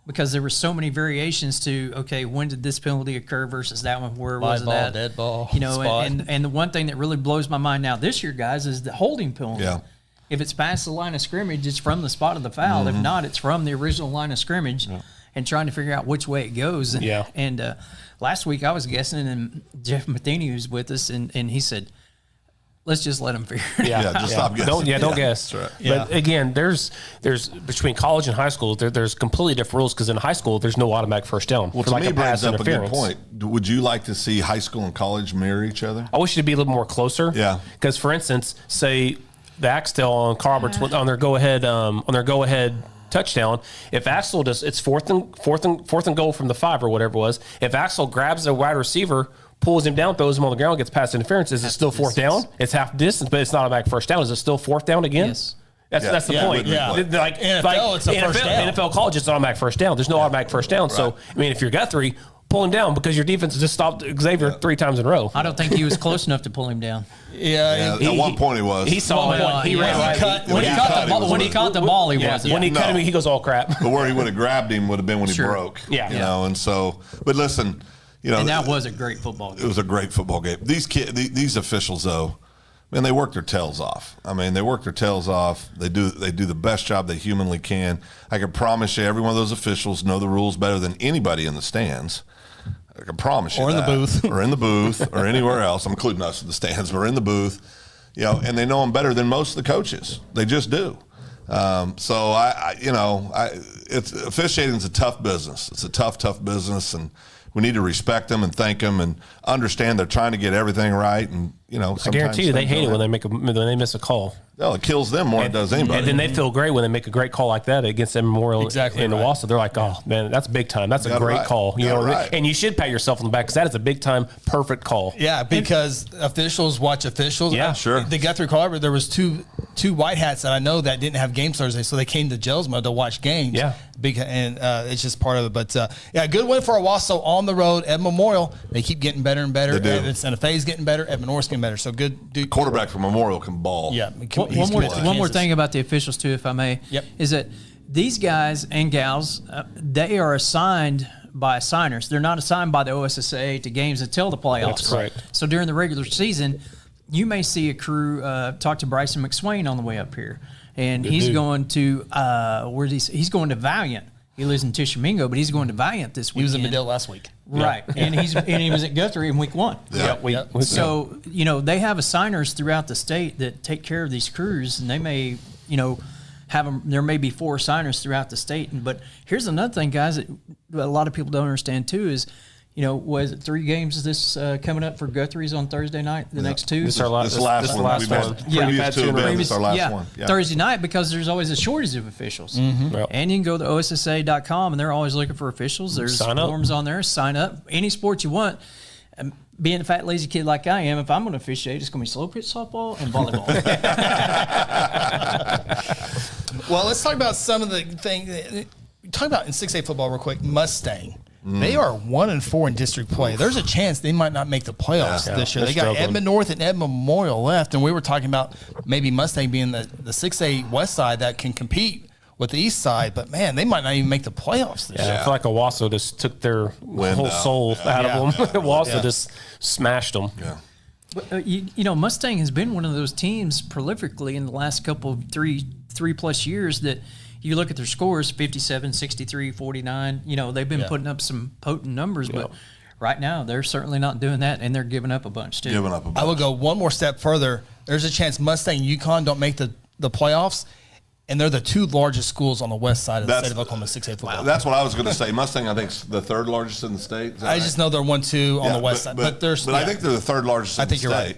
because there were so many variations to when did this penalty occur versus that one? Where was Live ball, that? dead ball, spot. And the one thing that really blows my mind now this year, guys, is the holding penalty. Yeah. If it's past the line of scrimmage, it's from the spot of the foul. If not, it's from the original line of scrimmage, and trying to figure out which way it goes. And last week I was guessing, and Jeff Matheny was with us, and he said, let's just let them figure it out. Just stop guessing. Don't guess. That's right. But again, there's between college and high school, there's completely different rules, because in high school there's no automatic first down. Well, to me, it brings up a good point. Would you like to see high school and college mirror each other? I wish it'd be a little more closer. Yeah. Because for instance, say the Axtell on Carbert's on their go ahead touchdown. If Axel it's fourth and goal from the 5 or whatever it was. If Axel grabs a wide receiver, pulls him down, throws him on the ground, gets past interference, is it still fourth down? It's half distance, but it's not a automatic first down. Is it still fourth down again? Yes. That's the point. Yeah. Like NFL, it's a first down. NFL college, it's automatic first down. There's no automatic first down. Right. So I mean, if you're Guthrie, pull him down because your defense just stopped Xavier 3 times in a row. I don't think he was close enough to pull him down. Yeah, at one point he was. He saw it. He ran right. When he caught the ball, he wasn't. When he cut him, he goes, "Oh crap!" But where he would have grabbed him would have been when he broke. Yeah, you know. And so, but listen, you know, and that was a great football game. It was a great football game. These these officials, though, man, they work their tails off. I mean, they work their tails off. They do the best job they humanly can. I can promise you, every one of those officials know the rules better than anybody in the stands. I can promise you or in that. the booth. Or in the booth, or anywhere else. I'm including us in the stands, but in the booth, you know, and they know them better than most of the coaches. They just do. So it's officiating is a tough business. It's a tough business, and we need to respect them and thank them and understand they're trying to get everything right. And you know, I guarantee you, they hate it when they miss a call. No, it kills them more than it does anybody. And then they feel great when they make a great call like that against Ed Memorial in Owasso. They're like, "Oh man, that's big time. That's a great call." You know, and you should pat yourself on the back because that is a big time, perfect call. Yeah, because officials watch officials. Yeah, sure. The Guthrie call, there was two white hats that I know that didn't have games Thursday, so they came to Jelsma to watch games. Yeah, and it's just part of it. But yeah, good win for Owasso on the road. Ed Memorial, they keep getting better and better. They do. Santa Fe's getting better. Ed Menor's getting better. So good. Quarterback from Memorial can ball. Yeah. One more thing about the officials too, if I may, is that these guys and gals, they are assigned by signers. They're not assigned by the OSSA to games until the playoffs. That's correct. So during the regular season, you may see a crew talk to Bryson McSwain on the way up here, and he's going to he's going to Valiant. He lives in Tishomingo, but he's going to Valiant this week. He was in Medill last week. Right. Yeah. And he was at Guthrie in week 1. Yeah. So, you know, they have assigners throughout the state that take care of these crews, and they may, you know, have them. There may be 4 assigners throughout the state. But here's another thing, guys, that a lot of people don't understand too is, you know, was it 3 games this coming up for Guthrie's on Thursday night? The next 2? This is our last one. We've had previous 2 events. This is our last one. Yeah. Thursday night, because there's always a shortage of officials. Mm-hmm. Yep. And you can go to OSSA.com, and they're always looking for officials. There's forms on there. Sign up. Any sport you want. Being a fat, lazy kid like I am, if I'm going to officiate, it's going to be slow pitch softball and volleyball. Well, let's talk about some of the things. Talk about in 6A football real quick. Mustang. They are 1-4 in district play. There's a chance they might not make the playoffs this year. They got Edmond North and Edmond Memorial left, and we were talking about maybe Mustang being the 6A West side that can compete with the East side. But man, they might not even make the playoffs this year. I feel like Owasso just took their whole soul out of them. Owasso just smashed them. Yeah. But, you know, Mustang has been one of those teams prolifically in the last couple of three plus years that you look at their scores, 57, 63, 49. You know, they've been putting up some potent numbers, but right now they're certainly not doing that, and they're giving up a bunch too. I would go one more step further. There's a chance Mustang and UConn don't make the playoffs, and they're the 2 largest schools on the west side of the state of Oklahoma 6A football. That's what I was going to say. Mustang, I think, is the 3rd largest in the state. I just know they're 1-2 on the west side. But I think they're the 3rd largest in the state. I think you're right.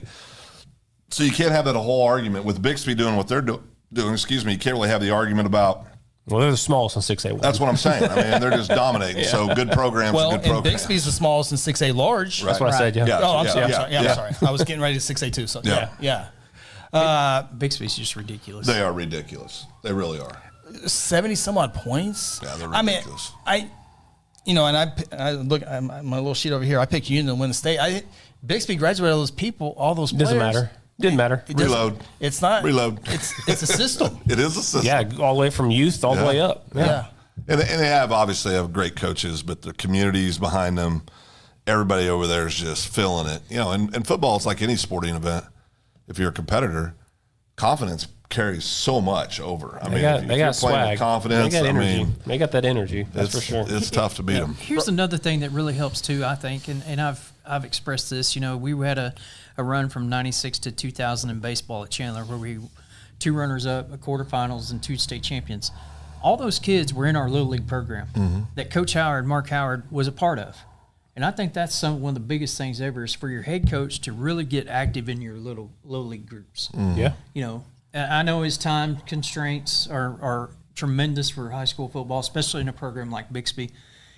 So you can't have that whole argument. With Bixby doing what they're doing, you can't really have the argument about. Well, they're the smallest in 6A. That's what I'm saying. I mean, they're just dominating. So good programs, well, good programs. And Bixby's the smallest in 6A large. That's what I said, yeah. Oh, I'm sorry. I'm sorry. I was getting ready to 6A too. So Bixby's just ridiculous. They are ridiculous. They really are. 70 some odd points. Yeah, they're ridiculous. I look at my little sheet over here. I picked Union to win the state. Bixby graduated all those people, all those players. Doesn't matter. Didn't matter. Reload. It's not. Reload. It's a system. It is a system. Yeah, all the way from youth all the way up. Yeah. And they obviously have great coaches, but the communities behind them, everybody over there is just feeling it. You know, and football is like any sporting event. If you're a competitor, confidence carries so much over. I mean, they got swag, confidence. They got energy. They got that energy. That's for sure. It's tough to beat them. Here's another thing that really helps too, I think, and I've expressed this. You know, we had a run from '96 to 2000 in baseball at Chandler, where we 2 runners up, a quarterfinals, and 2 state champions. All those kids were in our Little League program that Coach Mark Howard, was a part of. And I think that's one of the biggest things ever is for your head coach to really get active in your little league groups. Yeah. You know, I know his time constraints are tremendous for high school football, especially in a program like Bixby.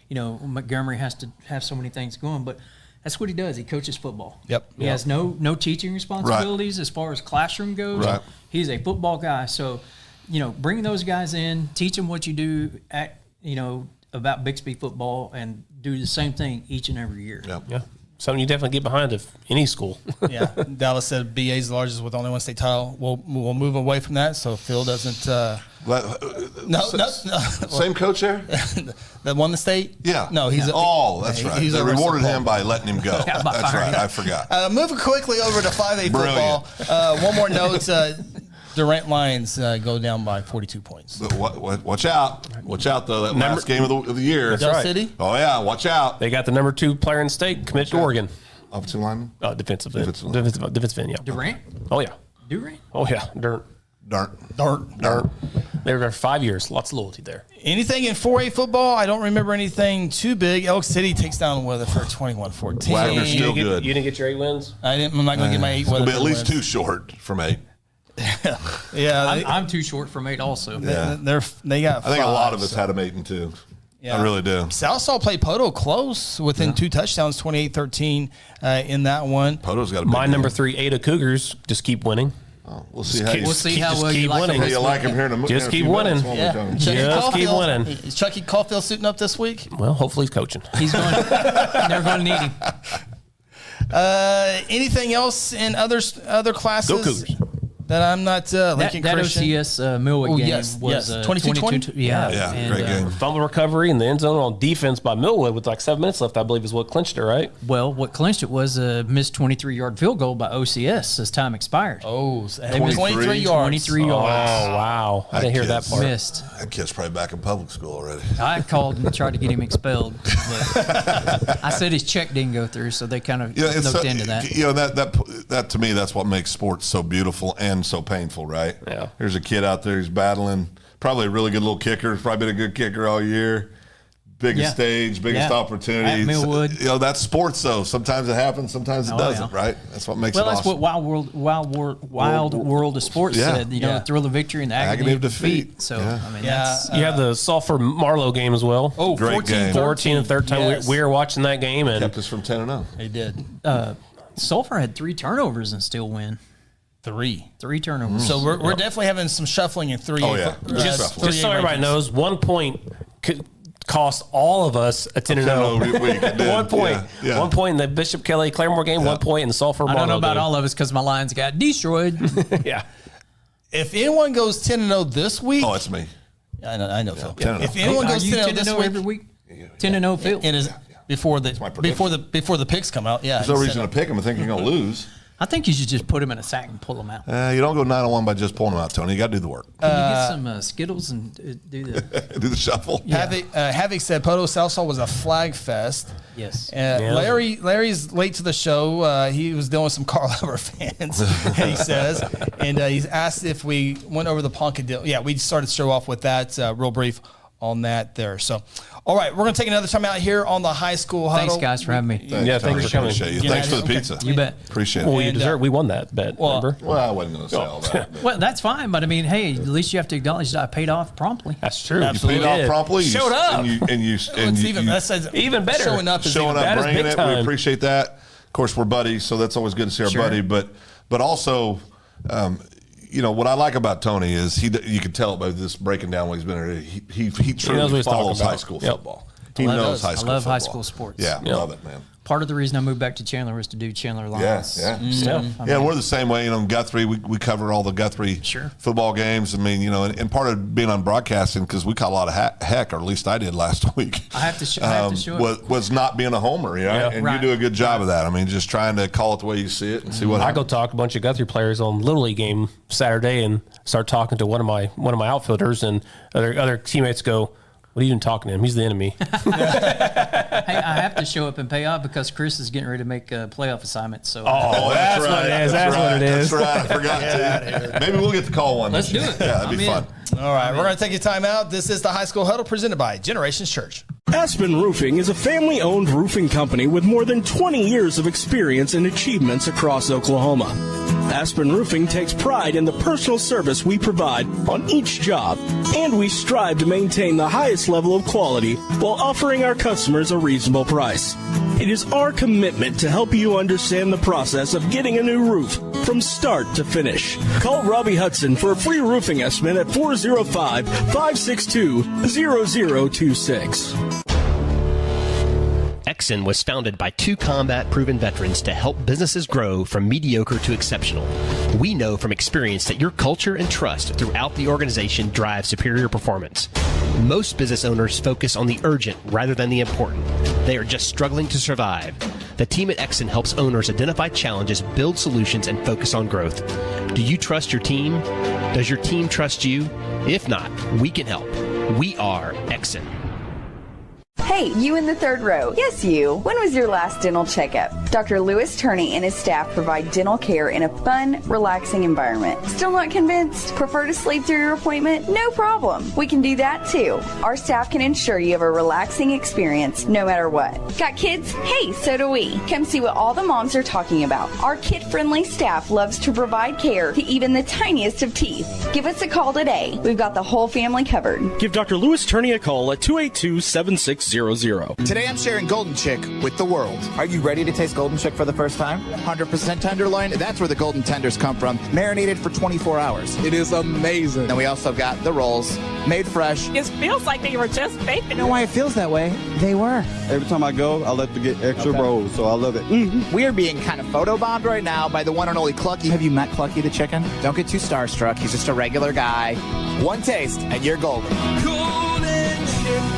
You know, Montgomery has to have so many things going, but that's what he does. He coaches football. Yep. He has no teaching responsibilities as far as classroom goes. Right. He's a football guy. So, you know, bring those guys in, teach them what you do about Bixby football, and do the same thing each and every year. Yeah. Something you definitely get behind of any school. Yeah, Dallas said BA is the largest with only one state title. We'll move away from that so Phil doesn't. No. Same coach there that won the state. Yeah. No, he's. That's right. They rewarded him by letting him go. Yeah, That's right. I forgot. Moving quickly over to 5A Brilliant. football. One more note. Durant Lions go down by 42 points. But watch out. Watch out, though. That last game of the year. That's right. City? Oh, yeah. Watch out. They got the number 2 player in the state committed to Oregon. Offensive lineman? Defensive end, yeah. Durant? Oh, yeah. Durant? Oh, yeah. Dirt. They were there for 5 years. Lots of loyalty there. Anything in 4A football? I don't remember anything too big. Elk City takes down Weatherford 21-14. Wagner's still good. You didn't get your 8 wins? I'm not going to get my 8 It's going to be at Weatherford least wins. 2 short from 8. Yeah, I'm too short from 8 also. Yeah. They got. I think 5, a lot of us had them 8 and 2. Yeah. I really do. Southall played Poto close within 2 touchdowns, 28-13 in that one. Poto's got a big My number game. 3 Ada Cougars just keep winning. Oh, we'll see how We'll see how well you keep like winning. them how this you like him weekend. here in a minute. Just keep winning. Just keep winning. Is Chucky Caulfield suiting up this week? Well, hopefully he's coaching. He's going. They're going to need him. Anything else in other classes? Go Cougars. That I'm not Lincoln That Christian. OCS Millwood game yes, was 22-20? Yeah, Yeah, great game. Fumble recovery in the end zone on defense by Millwood with like 7 minutes left, I believe, is what clinched it, right? Well, what clinched it was a missed 23-yard field goal by OCS as time expired. Oh, They missed 23 yards. 23 yards. Oh, wow. I didn't hear that part. Missed. That kid's probably back in public school already. I called and tried to get him expelled. But I said his check didn't go through, so they kind of looked into that. You know, that to me, that's what makes sports so beautiful and so painful, right? Yeah. There's a kid out there who's battling, probably a really good little kicker, probably been a good kicker all year. Biggest stage, biggest opportunity. At Millwood. You know, that's sports, though. Sometimes it happens, sometimes it doesn't, right? That's what makes it awesome. That's what Wild World of Sports said. You know, the thrill of victory and the agony of defeat. So, I mean, that's... You have the Sulphur Marlowe game as well. Oh, Great game. 14 and 13. Yes. We were watching that game. And kept us from 10-0. They did. Sulphur had 3 turnovers and still win. 3 turnovers. So we're definitely having some shuffling in 3. Oh, yeah. just so everybody knows, 1 point could cost all of us a 10-0. week. 1 point. Yeah. 1 point in the Bishop Kelly Claremore game, 1 point in the Sulphur Marlowe I don't know about game. all of us because my Lions got destroyed. Yeah. If anyone goes 10-0 this week, Oh, it's me. I know, Phil. 10-0. If anyone Are goes you 10-0 this 10-0 week, every week? 10-0 Phil. it is before my prediction. the picks come out. Yeah, There's no reason to pick them. I think you're going to lose. I think you should just put him in a sack and pull him out. You don't go 9-1 by just pulling them out, Tony. You got to do the work. Can you get some Skittles and do the... Do the shuffle. Yeah. Havoc said Poto Southall was a flag fest. Yes. Larry's late to the show. He was dealing with some Carl Albert fans, he says. And he's asked if we went over the Ponca deal. Yeah, we started to show off with that real brief on that there. So, all right, we're going to take another time out here on the High School Huddle. Thanks, guys, for having me. Thanks for coming. Appreciate you. Thanks for the pizza. You bet. Appreciate it. Well, you deserve. We won that bet. Remember? Well, I wasn't going to say all that. but- Well, that's fine, but I mean, hey, at least you have to acknowledge that I paid off promptly. That's true. Absolutely. Paid off promptly. Showed up. Even better. Showing up is showing up, bringing big it. time. We appreciate that. Of course, we're buddies, so that's always good to see our buddy. But also, you know what I like about Tony is you can tell by this breaking down what he's been here. He truly knows what he's follows talking about. high school Yep. football. He knows high school. I love football. high school sports. Yeah, Yep. love it, man. Part of the reason I moved back to Chandler was to do Chandler Lions. Yeah. I Yeah, mean, we're the same way. You know, in Guthrie, we cover all the Guthrie football games. I mean, you know, and part of being on broadcasting, because we caught a lot of heck, or at least I did last week. I have to show it. Was not being a homer, you know? Yeah. And Right. you do a good job of that. I mean, just trying to call it the way you see it and see what I happens. go talk to a bunch of Guthrie players on Little League game Saturday and start talking to one of my outfielders, and other teammates go, "What are you even talking to him? He's the enemy." Hey, I have to show up and pay off because Chris is getting ready to make a playoff assignment. So Oh, that's what it is. That's what it is. That's right. I forgot to. Maybe we'll get the call one. Let's this do year. it. Yeah, that'd be I'm fun. in. All right, we're going to take a time out. This is the High School Huddle presented by Generations Church. Aspen Roofing is a family-owned roofing company with more than 20 years of experience and achievements across Oklahoma. Aspen Roofing takes pride in the personal service we provide on each job, and we strive to maintain the highest level of quality while offering our customers a reasonable price. It is our commitment to help you understand the process of getting a new roof from start to finish. Call Robbie Hudson for a free roofing estimate at 405-562-0026. Exxon was founded by two combat-proven veterans to help businesses grow from mediocre to exceptional. We know from experience that your culture and trust throughout the organization drive superior performance. Most business owners focus on the urgent rather than the important. They are just struggling to survive. The team at Exxon helps owners identify challenges, build solutions, and focus on growth. Do you trust your team? Does your team trust you? If not, we can help. We are Exxon. Hey, you in the third row. Yes, you. When was your last dental checkup? Dr. Louis Turney and his staff provide dental care in a fun, relaxing environment. Still not convinced? Prefer to sleep through your appointment? No problem. We can do that too. Our staff can ensure you have a relaxing experience no matter what. Got kids? Hey, so do we. Come see what all the moms are talking about. Our kid-friendly staff loves to provide care to even the tiniest of teeth. Give us a call today. We've got the whole family covered. Give Dr. Louis Turney a call at 282-7600. Today I'm sharing Golden Chick with the world. Are you ready to taste Golden Chick for the first time? 100% tenderloin. That's where the golden tenders come from. Marinated for 24 hours. It is amazing. Then we also got the rolls, made fresh. It feels like they were just baked. You know why it feels that way? They were. Every time I go, I like to get extra rolls, so I love it. We are being kind of photobombed right now by the one and only Clucky. Have you met Clucky the chicken? Don't get too starstruck. He's just a regular guy. One taste and you're golden.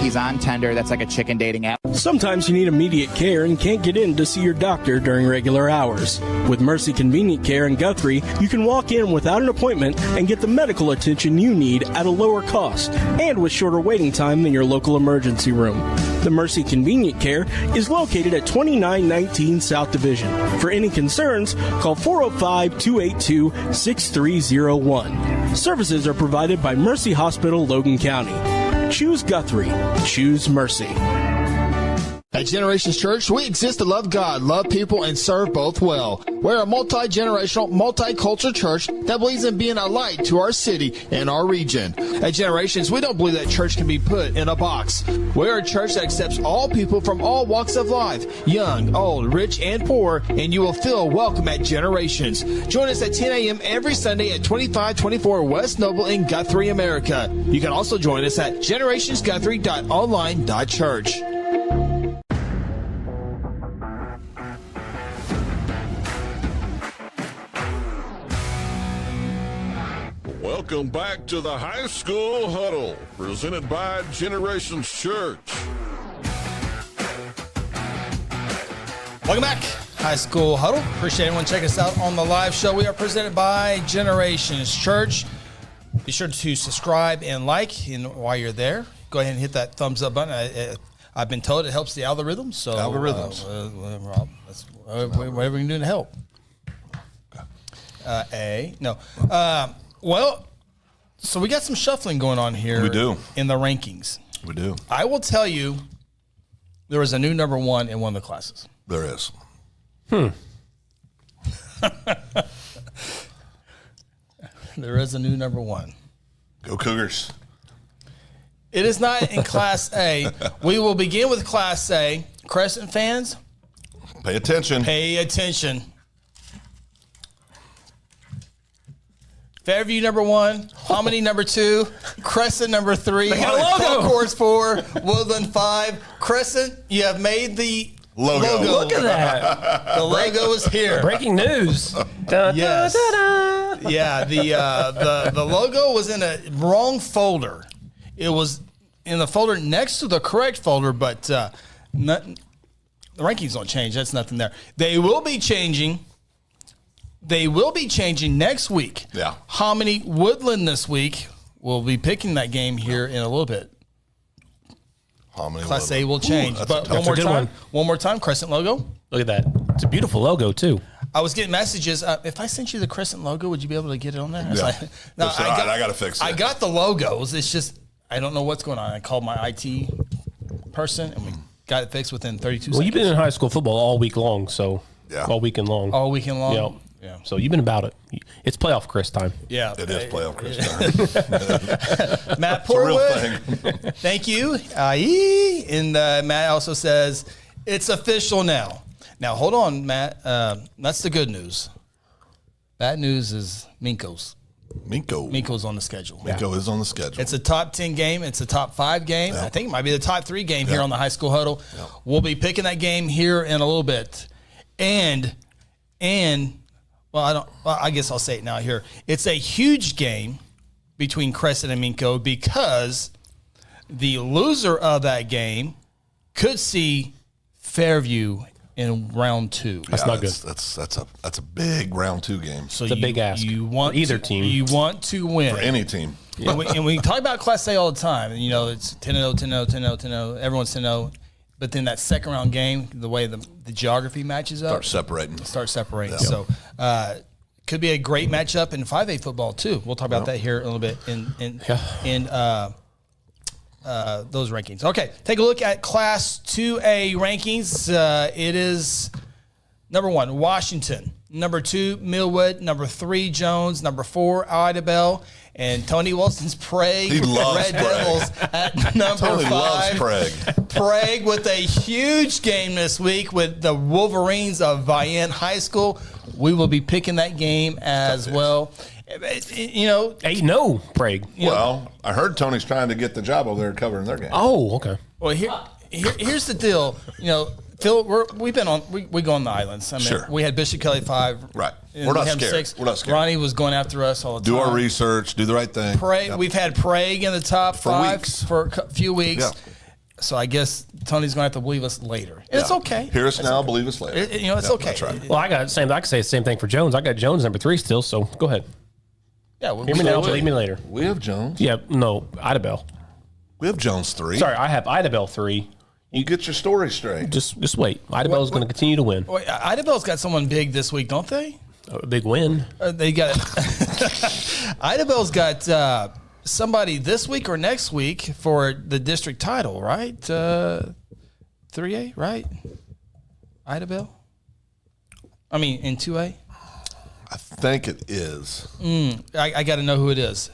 He's on Tender. That's like a chicken dating app. Sometimes you need immediate care and can't get in to see your doctor during regular hours. With Mercy Convenient Care in Guthrie, you can walk in without an appointment and get the medical attention you need at a lower cost and with shorter waiting time than your local emergency room. The Mercy Convenient Care is located at 2919 South Division. For any concerns, call 405-282-6301. Services are provided by Mercy Hospital, Logan County. Choose Guthrie. Choose Mercy. At Generations Church, we exist to love God, love people, and serve both well. We're a multi-generational, multicultural church that believes in being a light to our city and our region. At Generations, we don't believe that church can be put in a box. We're a church that accepts all people from all walks of life, young, old, rich, and poor, and you will feel welcome at Generations. Join us at 10 a.m. every Sunday at 2524 West Noble in Guthrie, America. You can also join us at generationsguthrie.online.church. Welcome back to the High School Huddle, presented by Generations Church. Welcome back, High School Huddle. Appreciate everyone checking us out on the live show. We are presented by Generations Church. Be sure to subscribe and like. And while you're there, go ahead and hit that thumbs up button. I've been told it helps the algorithms. So whatever we can do to help. Well, so we got some shuffling going on here. We do. In the rankings. We do. I will tell you, there was a new number one in one of the classes. There is. There is a new number one. Go Cougars. It is not in Class A. We will begin with Class A. Crescent fans, pay attention. Pay attention. Fairview number one, Hominy number two, Crescent number three, Concourse 4, Woodland 5. Crescent, you have made the logo. Look at that. The logo is here. Breaking news. Yes. Yeah, the logo was in a wrong folder. It was in the folder next to the correct folder, but the rankings don't change. That's nothing there. They will be changing next week. Yeah. Hominy Woodland this week. We'll be picking that game here in a little bit. Hominy Class Woodland. A will change. But one more time, Crescent logo. Look at that. It's a beautiful logo, too. I was getting messages. If I sent you the Crescent logo, would you be able to get it on there? I was Yeah. I got to fix it. I got the logos. It's just, I don't know what's going on. I called my IT person, and we got it fixed within 32 seconds. Well, you've been in high school football all week long, so all weekend long. All weekend long? Yeah. Yeah. So you've been about it. It's playoff Chris time. Yeah. It is playoff Chris time. Matt It's a real Portwood, thing. thank you. And Matt also says, it's official now. Now, hold on, Matt. That's the good news. Bad news is Minko's. Minko's on the schedule. Minko is on the schedule. It's a top 10 game. It's a top 5 game. I think it might be the top 3 game here on the High School Huddle. We'll be picking that game here in a little bit. And I guess I'll say it now here. It's a huge game between Crescent and Minko because the loser of that game could see Fairview in round 2. That's not good. That's a big round 2 game. So it's a big ask. You want for either team. You want to win for any team. Yeah. And we talk about Class A all the time. You know, it's 10-0, 10-0, 10-0, 10-0. Everyone's 10-0. But then that second round game, the way the geography matches up, Start separating. Yeah. So could be a great matchup in 5A football too. We'll talk about that here a little bit in those rankings. Okay, take a look at Class 2A rankings. It is number 1, Washington. Number 2, Millwood. Number 3, Jones. Number 4, Idabel. And Tony Wilson's Prague Red Devils at number Tony 5. loves Prague. Prague with a huge game this week with the Wolverines of Vian High School. We will be picking that game as well. You know, 8-0 Prague. Well, I heard Tony's trying to get the job over there covering their game. Oh, okay. Well, here's the deal. You know, Phil, we go on the islands. I mean, Sure. We had Bishop Kelly 5. Right. and We're not we had scared. 6. We're not scared. Ronnie was going after us all the time. Do our research. Do the right thing. Prague, We've had Prague in the top For 5 weeks. for a few weeks. Yeah. So I guess Tony's going to have to believe us later. And it's okay. Hear us now, believe us later. It's okay. That's right. Well, I can say the same thing for Jones. I got Jones number 3 still, so go ahead. Yeah, Hear me now, believe me later. We have Jones. Yeah, no, Idabel. We have Jones 3. Sorry, I have Idabel 3. You get your story straight. Just wait. Idabel's going to continue to win. Wait, Idabel's got someone big this week, don't they? A big win. They got Idabel's got somebody this week or next week for the district title, right? 3A, right? Idabel? I mean, in 2A? I think it is. I got to know who it is.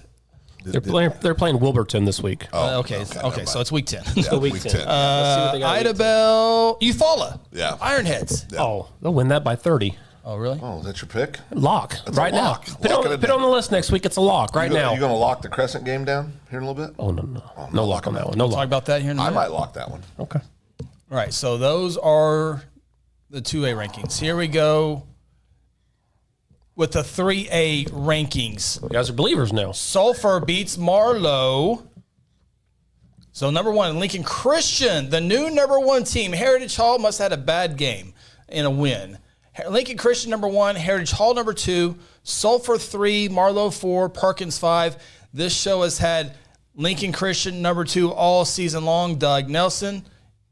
They're playing Wilburton this week. Okay, so it's week 10. Yeah, week 10. Let's see what they got Idabel, Eufaula. Yeah. Ironheads. Yeah. Oh, they'll win that by 30. Oh, really? Oh, is that your pick? Lock. That's right a lock. now. Lock Put it on the list next week. It's a lock right now. You going to lock the Crescent game down here in a little bit? Oh, no. No lock on that one. No Talk lock. about that here in a I minute. might lock that one. Okay. All right, so those are the 2A rankings. Here we go with the 3A rankings. You guys are believers now. Sulphur beats Marlowe. So number 1, Lincoln Christian, the new number 1 team. Heritage Hall must have had a bad game and a win. Lincoln Christian number 1, Heritage Hall number 2, Sulphur 3, Marlowe 4, Perkins 5. This show has had Lincoln Christian number 2 all season long. Doug Nelson,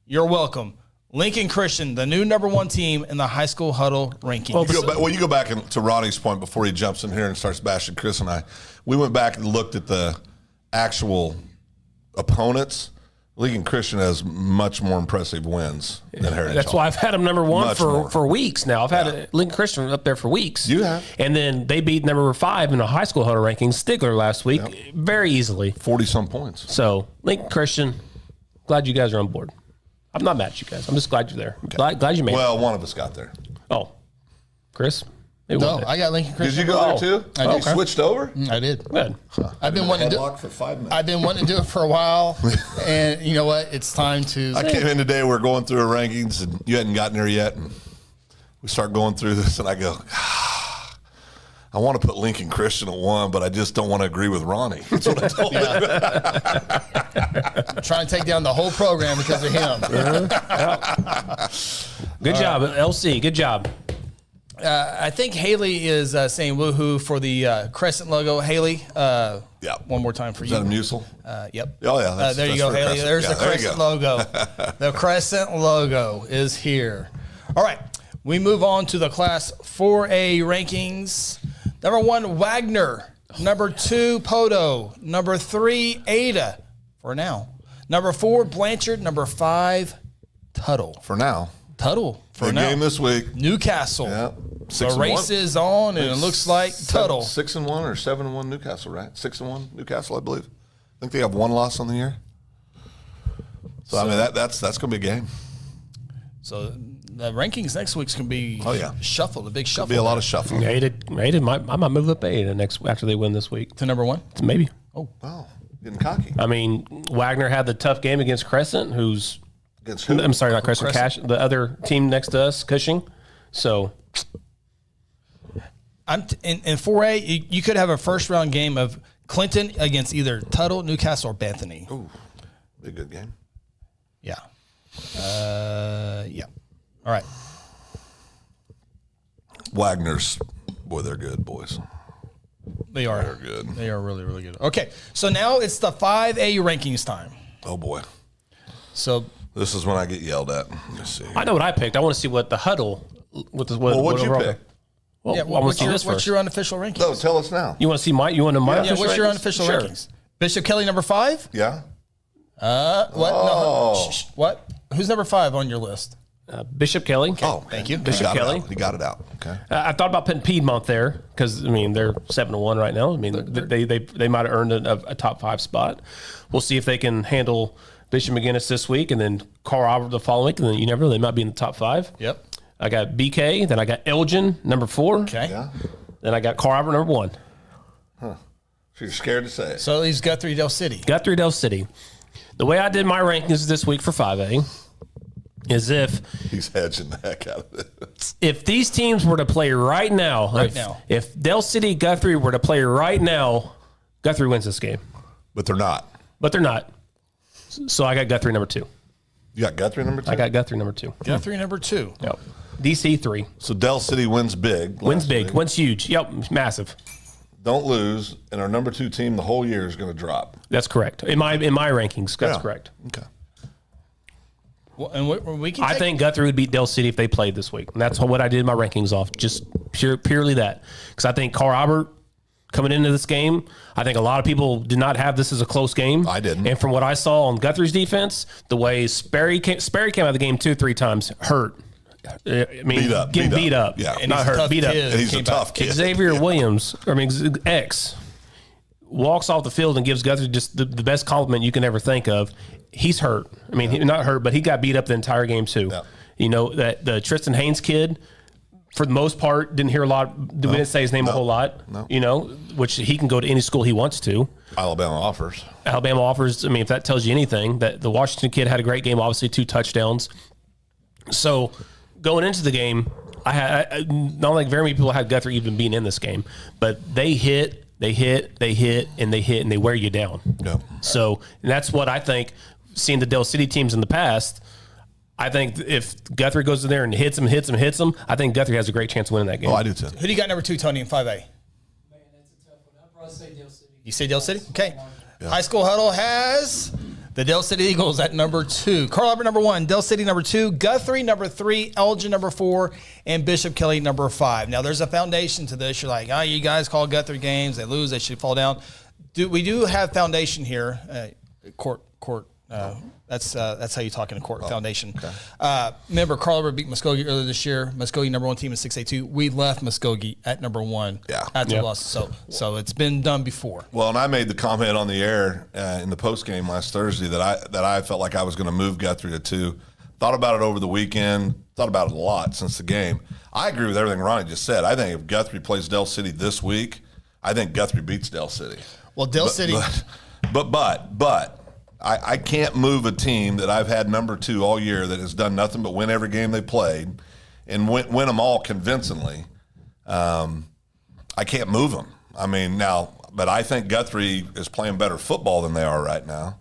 you're welcome. Lincoln Christian, the new number 1 team in the High School Huddle rankings. You go back to Ronnie's point before he jumps in here and starts bashing Chris and I. We went back and looked at the actual opponents. Lincoln Christian has much more impressive wins than Heritage That's Hall. why I've had them number 1 Much more. for weeks now. I've had Lincoln Christian up there for weeks. You have. And then they beat number 5 in the High School Huddle rankings, Stigler, last week, very easily. 40-some points. So, Lincoln Christian, glad you guys are on board. I'm not mad at you guys. I'm just glad you're there. Okay. Glad you made it. Well, one of us got there. Oh, Chris? No, I got Lincoln Christian. Did you go there too? I did. You switched over? I did. Good. I've been wanting to do Headlock for 5 minutes. I've been wanting to do it for a while, and you know what? It's time to. I came in today. We're going through our rankings, and you hadn't gotten there yet. And we start going through this, and I go, I want to put Lincoln Christian at 1, but I just don't want to agree with Ronnie. That's what I told him. Trying to take down the whole program because of him. Good job, LC. Good job. I think Haley is saying woohoo for the Crescent logo. Haley, one more time for Is you. that a Musil? Yep. Oh, yeah. There you go, for Haley. Crescent. There's the There you Crescent go. logo. The Crescent logo is here. All right. We move on to the Class 4A rankings. Number 1, Wagner. Number 2, Poto. Number 3, Ada, for now. Number 4, Blanchard. Number 5, Tuttle. For now. Tuttle. For Big now. game this week. Newcastle. Yeah. The race is on, and it looks like Tuttle. 6-1 or 7-1 Newcastle, right? 6-1 Newcastle, I believe. I think they have 1 loss on the year. So I mean, that's going to be a game. So the rankings next week's can be shuffled, a big shuffle. Be a lot of shuffling. I might move up to 8 after they win this week. To number 1? Maybe. Oh, wow. Getting cocky. I mean, Wagner had the tough game against Crescent, who's against who? I'm sorry, not Crescent, Cash, the other team next to us, Cushing. So in 4A, you could have a first round game of Clinton against either Tuttle, Newcastle, or Bethany. Ooh, be a good game. Yeah. Yeah. All right. Wagner's, boy, they're good, boys. They are. They're good. They are really, really good. Okay, so now it's the 5A rankings time. Oh, boy. So this is when I get yelled at. Let's see. I know what I picked. I want to see what the huddle. What'd you pick? Well, I want to see this what's first. your unofficial rankings? No, tell us now. You want to see my? You want to my? Yeah, what's your unofficial rankings? Bishop Kelly number 5. Yeah. What? Oh. No. What? Who's number 5 on your list? Bishop Kelly. Okay. Oh, thank you. Bishop Kelly. He got it out. Okay. I thought about putting Piedmont there because I mean they're 7-1 right now. I mean they might have earned a top 5 spot. We'll see if they can handle Bishop McGinnis this week and then Carl Albert the following week, and then you never know, they might be in the top 5. Yep. I got BK, then I got Elgin number 4. Okay. Yeah. Then I got Carl Albert number 1. Huh. So you're scared to say it. So he's Guthrie Del City. Guthrie Del City. The way I did my rankings this week for 5A is if he's hedging the heck out of it. If these teams were to play right now, if Del City Guthrie were to play right now, Guthrie wins this game. But they're not. So I got Guthrie number 2. You got Guthrie number 2? I got Guthrie number 2. Guthrie number 2. Yep. DC 3. So Del City wins big. Wins big. Wins huge. Yep. Massive. Don't lose, and our number 2 team the whole year is going to drop. That's correct. In my rankings, that's correct. Okay. Well, and we can. I think Guthrie would beat Del City if they played this week. And that's what I did my rankings off. Just purely that. Because I think Carl Albert coming into this game, I think a lot of people did not have this as a close game. I didn't. And from what I saw on Guthrie's defense, the way Sperry came out of the game 2-3 times hurt. I mean, getting beat up. Yeah, and not hurt, beat up. And he's a tough kid. Xavier Williams, X, walks off the field and gives Guthrie just the best compliment you can ever think of. He's hurt. I mean, he's not hurt, but he got beat up the entire game too. Yeah. You know, that the Tristan Haynes kid, for the most part, didn't hear a lot. We didn't say his name a whole lot. No. You know, which he can go to any school he wants to. Alabama offers. I mean, if that tells you anything, that the Washington kid had a great game, obviously 2 touchdowns. So going into the game, I not like very many people had Guthrie even being in this game, but they hit, and they wear you down. Yeah. So and that's what I think. Seeing the Del City teams in the past, I think if Guthrie goes in there and hits him, I think Guthrie has a great chance of winning that game. Oh, I do too. Who do you got number 2, Tony, in 5A? Man, that's a tough one. I'll probably say Del City. You say Del City? Okay. Yeah. High School Huddle has the Del City Eagles at number 2. Carl Albert number 1, Del City number 2, Guthrie number 3, Elgin number 4, and Bishop Kelly number 5. Now, there's a foundation to this. You're like, you guys call Guthrie games. They lose. They should fall down. We do have foundation here. Court. That's how you talk in a court. Foundation. Okay. Remember, Carl Albert beat Muskogee earlier this year. Muskogee number 1 team in 6A2. We left Muskogee at number 1. Yeah. After loss. So it's been done before. Well, and I made the comment on the air in the post game last Thursday that I felt like I was going to move Guthrie to 2. Thought about it over the weekend. Thought about it a lot since the game. I agree with everything Ronnie just said. I think if Guthrie plays Del City this week, I think Guthrie beats Del City. Well, Del City. But I can't move a team that I've had number 2 all year that has done nothing but win every game they played and win them all convincingly. I can't move them. I mean, but I think Guthrie is playing better football than they are right now.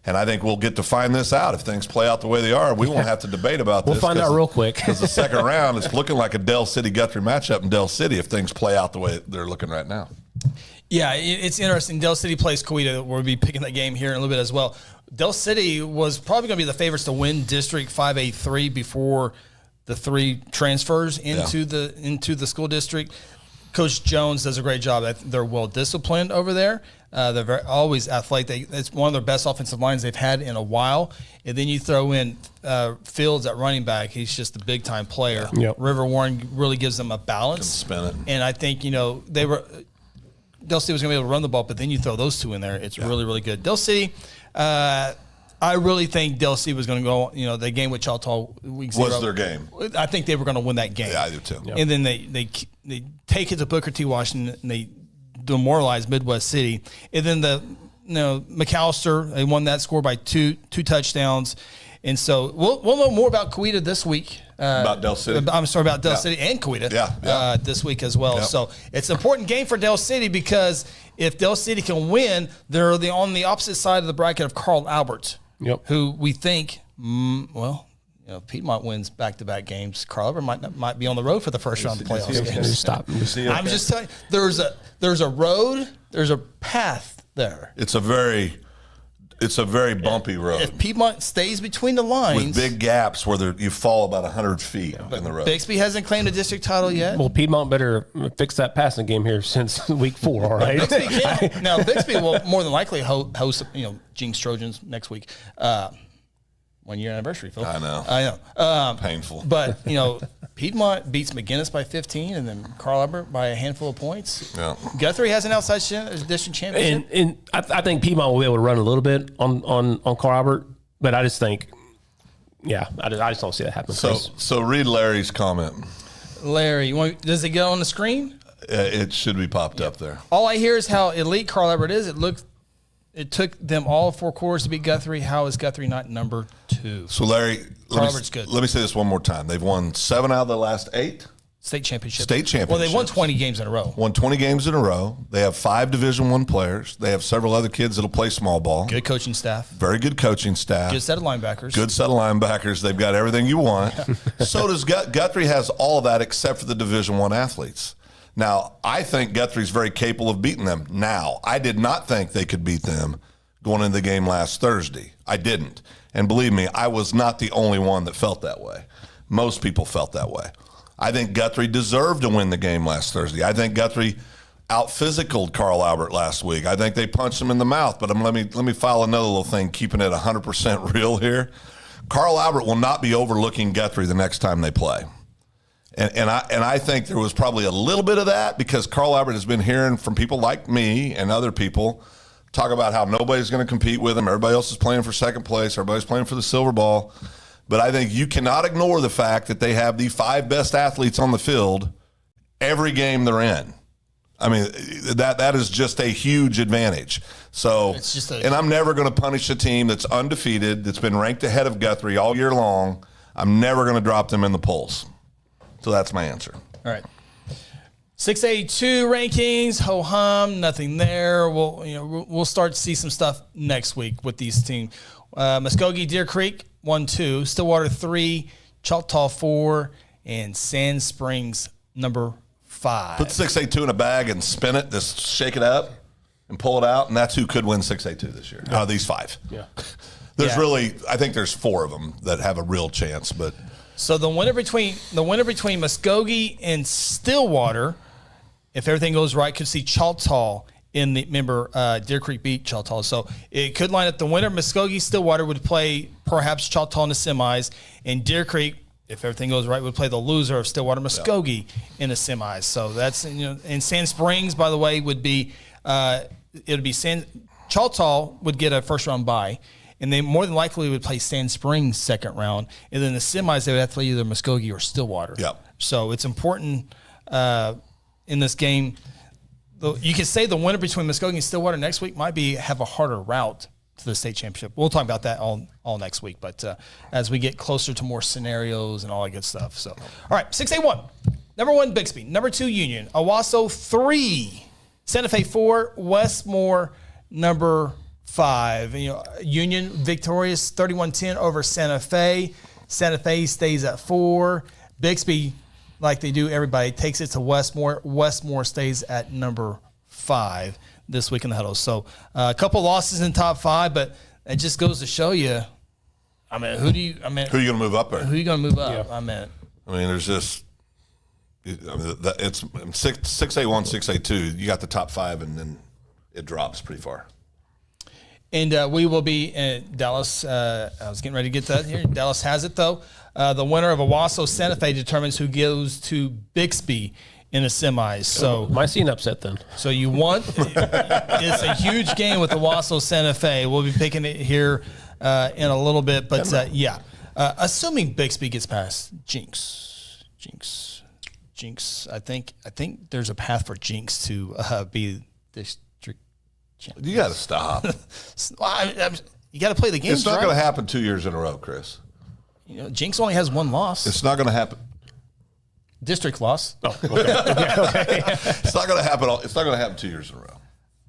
And I think we'll get to find this out if things play out the way they are. We won't have to debate about this. We'll find out real quick. Because the second round, it's looking like a Del City-Guthrie matchup in Del City if things play out the way they're looking right now. Yeah, it's interesting. Del City plays Coweta. We'll be picking that game here in a little bit as well. Del City was probably going to be the favorites to win District 5A3 before the 3 transfers into the school district. Coach Jones does a great job. They're well disciplined over there. They're always athletic. It's one of their best offensive lines they've had in a while. And then you throw in Fields at running back. He's just a big time player. Yep. River Warren really gives them a balance. Can spin it. And I think Del City was going to be able to run the ball, but then you throw those 2 in there. It's really, really good. Del City, I really think Del City was going to go. The game with Choctaw week 0 was their game. I think they were going to win that game. Yeah, I do too. And then they take it to Booker T. Washington and they demoralize Midwest City. And then McAllister, they won that score by two touchdowns. And so we'll know more about Coweta this week. About Del City. I'm sorry, about Del City and Coweta this week as well. Yep. So it's an important game for Del City because if Del City can win, they're on the opposite side of the bracket of Carl Albert, who we think, Piedmont wins back-to-back games. Carl Albert might be on the road for the first round of the playoffs. Stop. I'm just telling you, there's a road, there's a path there. It's a very bumpy road. If Piedmont stays between the lines. With big gaps where you fall about 100 feet in the road. Bixby hasn't claimed a district title yet. Well, Piedmont better fix that passing game here since week 4, all right? Bixby can. Now, Bixby will more than likely host, Jinx Trojans next week. 1 year anniversary, Phil. I know. Painful. But, Piedmont beats McGinnis by 15 and then Carl Albert by a handful of points. Yeah. Guthrie has an outside district championship. And I think Piedmont will be able to run a little bit on Carl Albert, but I just think, I just don't see that happening. So read Larry's comment. Larry, does it go on the screen? It should be popped up there. All I hear is how elite Carl Albert is. It took them all 4 quarters to beat Guthrie. How is Guthrie not number 2? So, Larry, good. Let me say this one more time. They've won 7 out of the last 8. State championship. Well, they won 20 games in a row. Won 20 games in a row. They have 5 Division I players. They have several other kids that'll play small ball. Good coaching staff. Very good coaching staff. Good set of linebackers. Good set of linebackers. They've got everything you want. So does Guthrie has all of that except for the Division I athletes. Now, I think Guthrie's very capable of beating them now. I did not think they could beat them going into the game last Thursday. I didn't. And believe me, I was not the only one that felt that way. Most people felt that way. I think Guthrie deserved to win the game last Thursday. I think Guthrie out-physicaled Carl Albert last week. I think they punched him in the mouth. But let me file another little thing, keeping it 100% real here. Carl Albert will not be overlooking Guthrie the next time they play. And I think there was probably a little bit of that because Carl Albert has been hearing from people like me and other people talk about how nobody's going to compete with him. Everybody else is playing for second place. Everybody's playing for the silver ball. But I think you cannot ignore the fact that they have the 5 best athletes on the field every game they're in. I mean, that is just a huge advantage. So, and I'm never going to punish a team that's undefeated, that's been ranked ahead of Guthrie all year long. I'm never going to drop them in the polls. So that's my answer. All right. 682 rankings, ho-hum, nothing there. We'll start to see some stuff next week with these teams. Muskogee, Deer Creek, 1-2. Stillwater, 3. Choctaw, 4. And Sand Springs, number 5. Put 682 in a bag and spin it, just shake it up and pull it out, and that's who could win 682 this year. Out of these 5. Yeah. I think there's 4 of them that have a real chance, but so the winner between Muskogee and Stillwater, if everything goes right, could see Choctaw in the Deer Creek beat Choctaw. So it could line up the winner. Muskogee Stillwater would play perhaps Choctaw in the semis, and Deer Creek, if everything goes right, would play the loser of Stillwater Muskogee in the semis. So that's and Sand Springs, by the way, would be Choctaw would get a first round bye. And they more than likely would play Sand Springs second round. And then the semis, they would have to play either Muskogee or Stillwater. Yep. So it's important in this game. You could say the winner between Muskogee and Stillwater next week might have a harder route to the state championship. We'll talk about that all next week. But as we get closer to more scenarios and all that good stuff. So, all right, 681. Number 1, Bixby. Number 2, Union. Owasso, 3. Santa Fe, 4. Westmore, number 5. Union victorious 31-10 over Santa Fe. Santa Fe stays at 4. Bixby, like they do everybody, takes it to Westmore. Westmore stays at number 5 this week in the huddle. So a couple losses in top 5, but it just goes to show you. I mean, who are you going to move up there? Who are you going to move up? Yeah. There's just. It's 681, 682. You got the top 5, and then it drops pretty far. And we will be in Dallas. I was getting ready to get that here. Dallas has it, though. The winner of Owasso Santa Fe determines who goes to Bixby in the semis. So might see an upset then. So you want it's a huge game with Owasso Santa Fe. We'll be picking it here in a little bit. But assuming Bixby gets past Jinx. I think there's a path for Jinx to be district champion. You got to stop. You got to play the game. It's not going to happen 2 years in a row, Chris. Jinx only has one loss. It's not going to happen. District loss. Oh, okay. It's not going to happen. It's not going to happen 2 years in a row.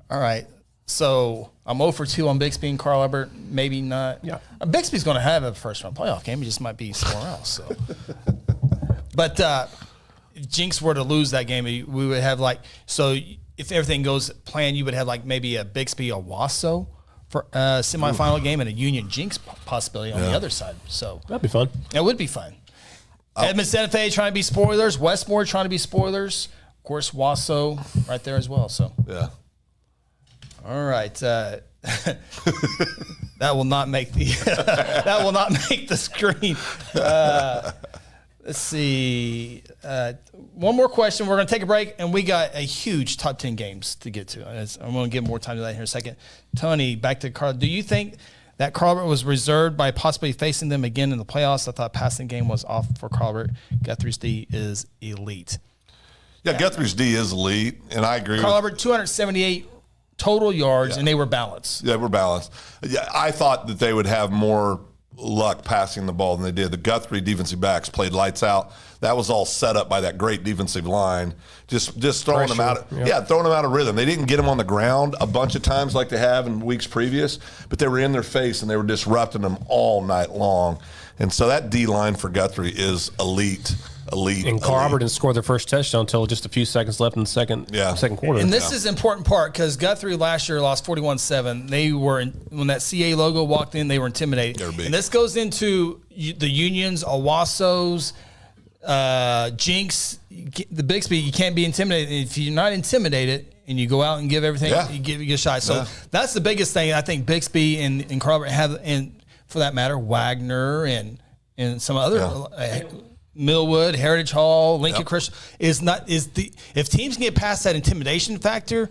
All right. So I'm 0 for 2 on Bixby and Carl Albert. Maybe not. Yeah. Bixby's going to have a first round playoff game. It just might be somewhere else. So, but if Jinx were to lose that game, we would have if everything goes planned, you would have maybe a Bixby Owasso for a semifinal game and a Union Jinx possibility on the other side. So that'd be fun. It would be fun. Edmond Santa Fe trying to be spoilers. Westmore trying to be spoilers. Of course, Wasso right there as well. So yeah. All right. That will not make the that will not make the screen. Let's see. One more question. We're going to take a break, and we got a huge top 10 games to get to. I'm going to give more time to that here in a second. Tony, back to Carl. Do you think that Carl Albert was reserved by possibly facing them again in the playoffs? I thought passing game was off for Carl Albert. Guthrie's D is elite. Yeah, Guthrie's D is elite, and I agree. Carl Albert, 278 total yards, and they were balanced. Yeah, we're balanced. Yeah, I thought that they would have more luck passing the ball than they did. The Guthrie defensive backs played lights out. That was all set up by that great defensive line. Just throwing them out. Throwing them out of rhythm. They didn't get them on the ground a bunch of times like they have in weeks previous, but they were in their face and they were disrupting them all night long. And so that D line for Guthrie is elite. And Carl Albert didn't score their first touchdown until just a few seconds left in the second quarter. And this is an important part because Guthrie last year lost 41-7. They were when that CA logo walked in, they were intimidated. And this goes into the Unions, Owassos, Jinx, the Bixby. You can't be intimidated. If you're not intimidated and you go out and give everything, you get a shot. So that's the biggest thing I think Bixby and Carl Albert have, and for that matter, Wagner and some other. Millwood, Heritage Hall, Lincoln Christian if teams can get past that intimidation factor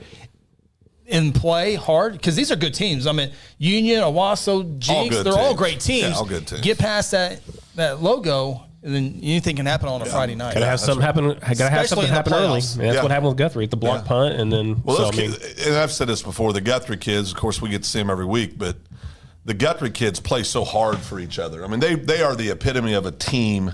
and play hard, because these are good teams. I mean, Union, Owasso, Jinx, they're all great teams. Yeah, all good teams. Get past that logo, and then anything can happen on a Friday night. Gotta have something happen. Gotta have something happen early. And that's what happened with Guthrie. The block punt, and then. Well, and I've said this before. The Guthrie kids, of course, we get to see them every week, but the Guthrie kids play so hard for each other. I mean, they are the epitome of a team.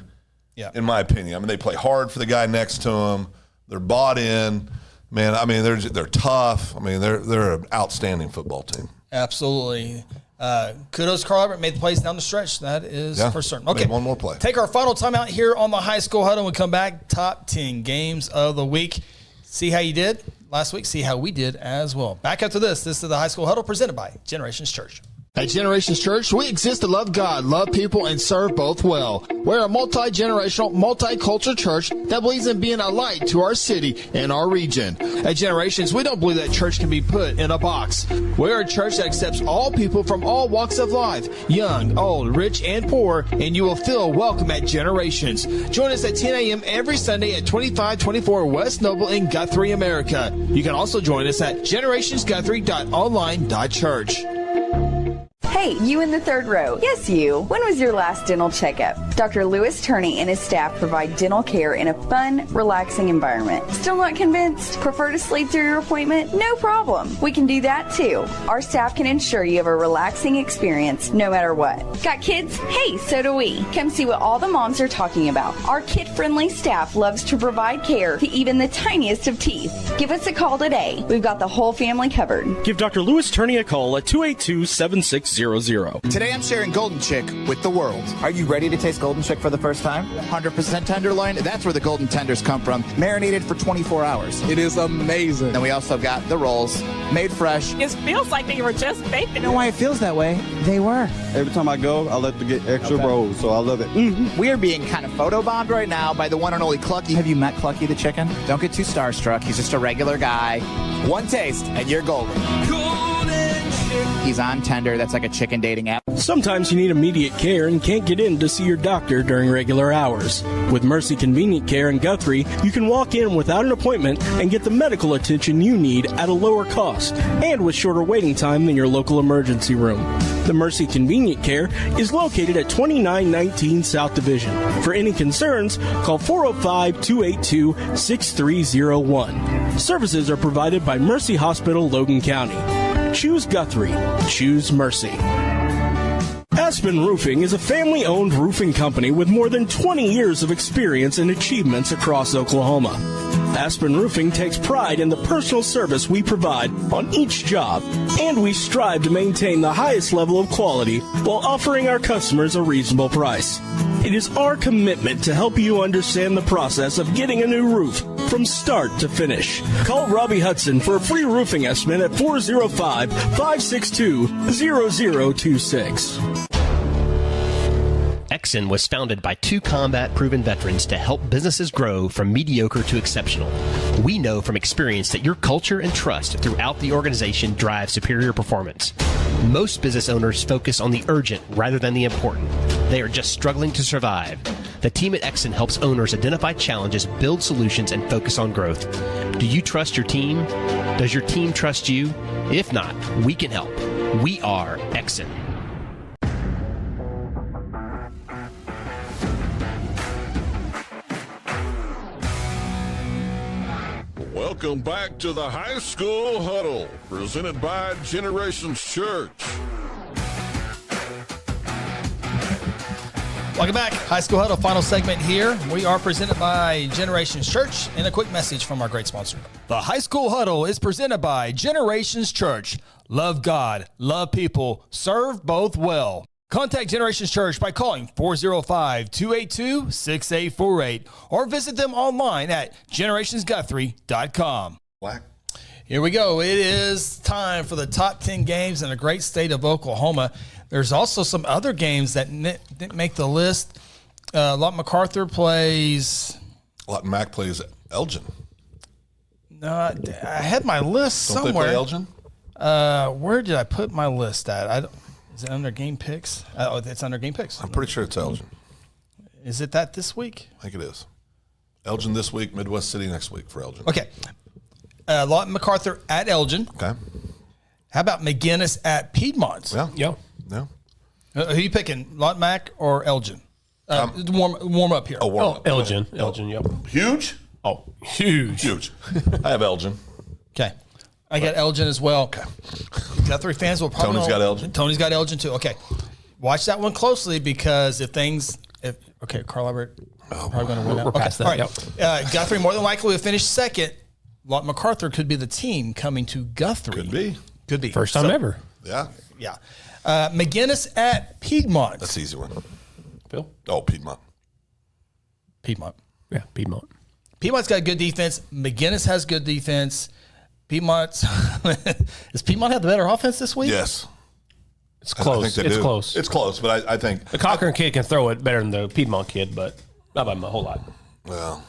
Yeah. In my opinion, I mean, they play hard for the guy next to them. They're bought in, man. I mean, they're tough. I mean, they're an outstanding football team. Absolutely. Kudos, Carl Albert made the plays down the stretch. That is for certain. Okay, one more play. Take our final timeout here on the High School Huddle. When we come back, top 10 games of the week. See how you did last week. See how we did as well. Back after this. This is the High School Huddle presented by Generations Church. At Generations Church, we exist to love God, love people, and serve both well. We're a multi-generational, multicultural church that believes in being a light to our city and our region. At Generations, we don't believe that church can be put in a box. We're a church that accepts all people from all walks of life, young, old, rich, and poor, and you will feel welcome at Generations. Join us at 10 a.m. every Sunday at 2524 West Noble in Guthrie, America. You can also join us at generationsguthrie.online.church. Hey, you in the third row. Yes, you. When was your last dental checkup? Dr. Lewis Turney and his staff provide dental care in a fun, relaxing environment. Still not convinced? Prefer to sleep through your appointment? No problem. We can do that too. Our staff can ensure you have a relaxing experience no matter what. Got kids? Hey, so do we. Come see what all the moms are talking about. Our kid-friendly staff loves to provide care to even the tiniest of teeth. Give us a call today. We've got the whole family covered. Give Dr. Lewis Turney a call at 282-7600. Today I'm sharing Golden Chick with the world. Are you ready to taste Golden Chick for the first time? 100% tenderloin. That's where the golden tenders come from. Marinated for 24 hours. It is amazing. And we also got the rolls, made fresh. It feels like they were just baked. You know why it feels that way? They were. Every time I go, I like to get extra rolls, so I love it. Mm-hmm. We are being kind of photobombed right now by the one and only Clucky. Have you met Clucky the chicken? Don't get too starstruck. He's just a regular guy. One taste, and you're golden. Golden He's on Tender. That's like a chicken dating app. Sometimes you need immediate care and can't get in to see your doctor during regular hours. With Mercy Convenient Care in Guthrie, you can walk in without an appointment and get the medical attention you need at a lower cost and with shorter waiting time than your local emergency room. The Mercy Convenient Care is located at 2919 South Division. For any concerns, call 405-282-6301. Services are provided by Mercy Hospital, Logan County. Choose Guthrie. Choose Mercy. Aspen Roofing is a family-owned roofing company with more than 20 years of experience and achievements across Oklahoma. Aspen Roofing takes pride in the personal service we provide on each job, and we strive to maintain the highest level of quality while offering our customers a reasonable price. It is our commitment to help you understand the process of getting a new roof from start to finish. Call Robbie Hudson for a free roofing estimate at 405-562-0026. Exxon was founded by two combat-proven veterans to help businesses grow from mediocre to exceptional. We know from experience that your culture and trust throughout the organization drive superior performance. Most business owners focus on the urgent rather than the important. They are just struggling to survive. The team at Exxon helps owners identify challenges, build solutions, and focus on growth. Do you trust your team? Does your team trust you? If not, we can help. We are Exxon. Welcome back to the High School Huddle, presented by Generations Church. Welcome back. High School Huddle, final segment here. We are presented by Generations Church, and a quick message from our great sponsor. The High School Huddle is presented by Generations Church. Love God, love people, serve both well. Contact Generations Church by calling 405-282-6848 or visit them online at generationsguthrie.com. Black. Here we go. It is time for the top 10 games in the great state of Oklahoma. There's also some other games that didn't make the list. Lott MacArthur plays. Lott Mac plays Elgin. No, I had my list Don't somewhere. they play Elgin? Where did I put my list at? Is it under game picks? Oh, it's under game picks. I'm pretty sure it's Elgin. Is it that this week? I think it is. Elgin this week, Midwest City next week for Elgin. Okay. Lott MacArthur at Elgin. Okay. How about McGinnis at Piedmont? Yeah. Who are you picking, Lott Mac or Elgin? Warm up here. Elgin. Elgin, yep. Huge? Oh, huge. Huge. I have Elgin. Okay. I got Elgin as well. Okay. Guthrie fans will probably Tony's got Elgin. Tony's got Elgin too. Okay. Watch that one closely because Carl Albert probably going to win out. We're past that. All right. Yep. Guthrie more than likely will finish second. Lott MacArthur could be the team coming to Guthrie. Could be. First time ever. Yeah. Yeah. McGinnis at Piedmont. That's the easy one. Phil? Oh, Piedmont. Yeah, Piedmont. Piedmont's got good defense. McGinnis has good defense. Does Piedmont have the better offense this week? Yes. It's close. I think they It's do. close. It's close, but I think The Cochran kid can throw it better than the Piedmont kid, but not by a whole lot. Well,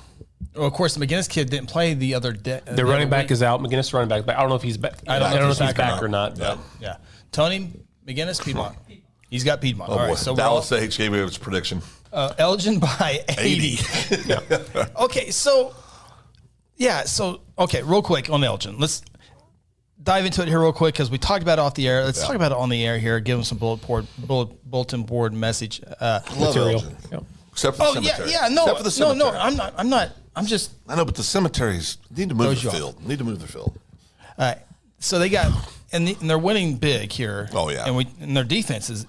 of course, the McGinnis kid didn't play the other day. The running back is out. McGinnis running back. I don't know if he's back. I don't know if he's back or not. Yeah. Yeah. Tony McGinnis, Piedmont. He's got Piedmont. Oh, All boy. right. So Dallas H gave me its prediction. Elgin by 80. Okay. So real quick on Elgin. Let's dive into it here real quick because we talked about it off the air. Let's talk about it on the air here. Give them some bulletin board message material. Yep. Except for the cemetery. Except for the cemetery. No. I'm not. I'm just. I know, but the cemeteries need to move the field. Need to move the field. So they got and they're winning big here. Oh yeah. And their defense is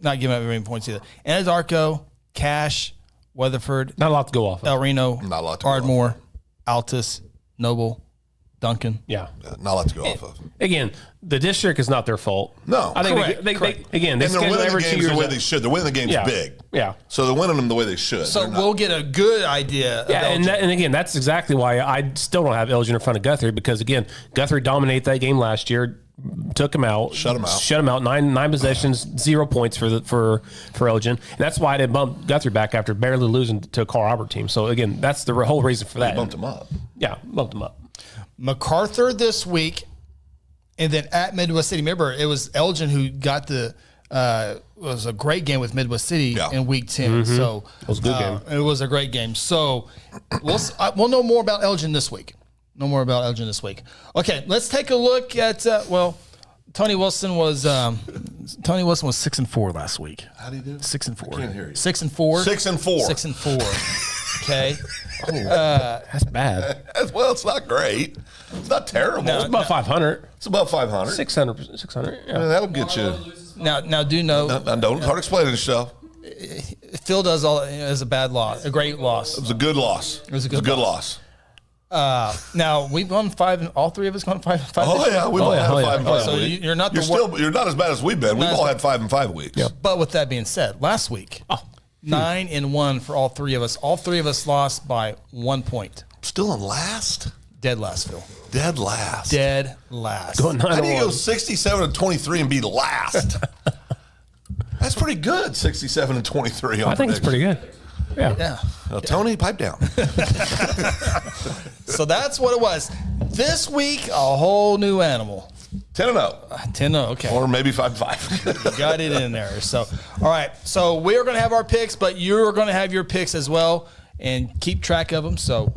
not giving up very many points either. Anadarko, Cash, Weatherford, not a lot to go off of. El Reno, not a lot to Ardmore, Altus, Noble, Duncan. Yeah, not a lot to go off of. Again, the district is not their fault. No, I think correct. they and they're winning the games the way they should. They're winning the games big. Yeah. So they're winning them the way they should. So we'll get a good idea. Yeah, and again, that's exactly why I still don't have Elgin in front of Guthrie because again, Guthrie dominated that game last year, took him out, shut him out. Nine possessions, 0 points for Elgin, and that's why I didn't bump Guthrie back after barely losing to a Carl Albert team. So again, that's the whole reason for that. You bumped him up. Yeah, bumped him up. MacArthur this week And then at Midwest City, remember, it was Elgin who got the was a great game with Midwest City in Week 10. So it was a good game. It was a great game. So we'll know more about Elgin this week. Okay, let's take a look at Tony Wilson was 6-4 last week. How do you do? 6-4. I can't hear you. 6-4. 6-4. 6-4. Okay. That's bad. Well, it's not great. It's not terrible. No, it's about 500. It's about 500. 600. Yeah. That'll get you. Now do know. Don't start explaining yourself. Phil does all as a bad loss, a great loss. It was a good loss. It was a good loss. Now we've gone 5, and all three of us gone 5. Oh yeah, we've all had 5 and 5. So you're not. You're not as bad as we've been. We've all had 5 and 5 weeks. Yeah. But with that being said, last week, 9-1 for all three of us. All three of us lost by 1 point. Still in last. Dead last, Phil. Dead last. Going 9-1. How do you go 67-23 and be last? That's pretty good. 67-23. I think it's pretty good. Yeah. Well, Tony, pipe down. So that's what it was. This week, a whole new animal. 10-0. 10-0, okay. Or maybe 5-5. You got it in there. So, all right. So we're going to have our picks, but you're going to have your picks as well, and keep track of them. So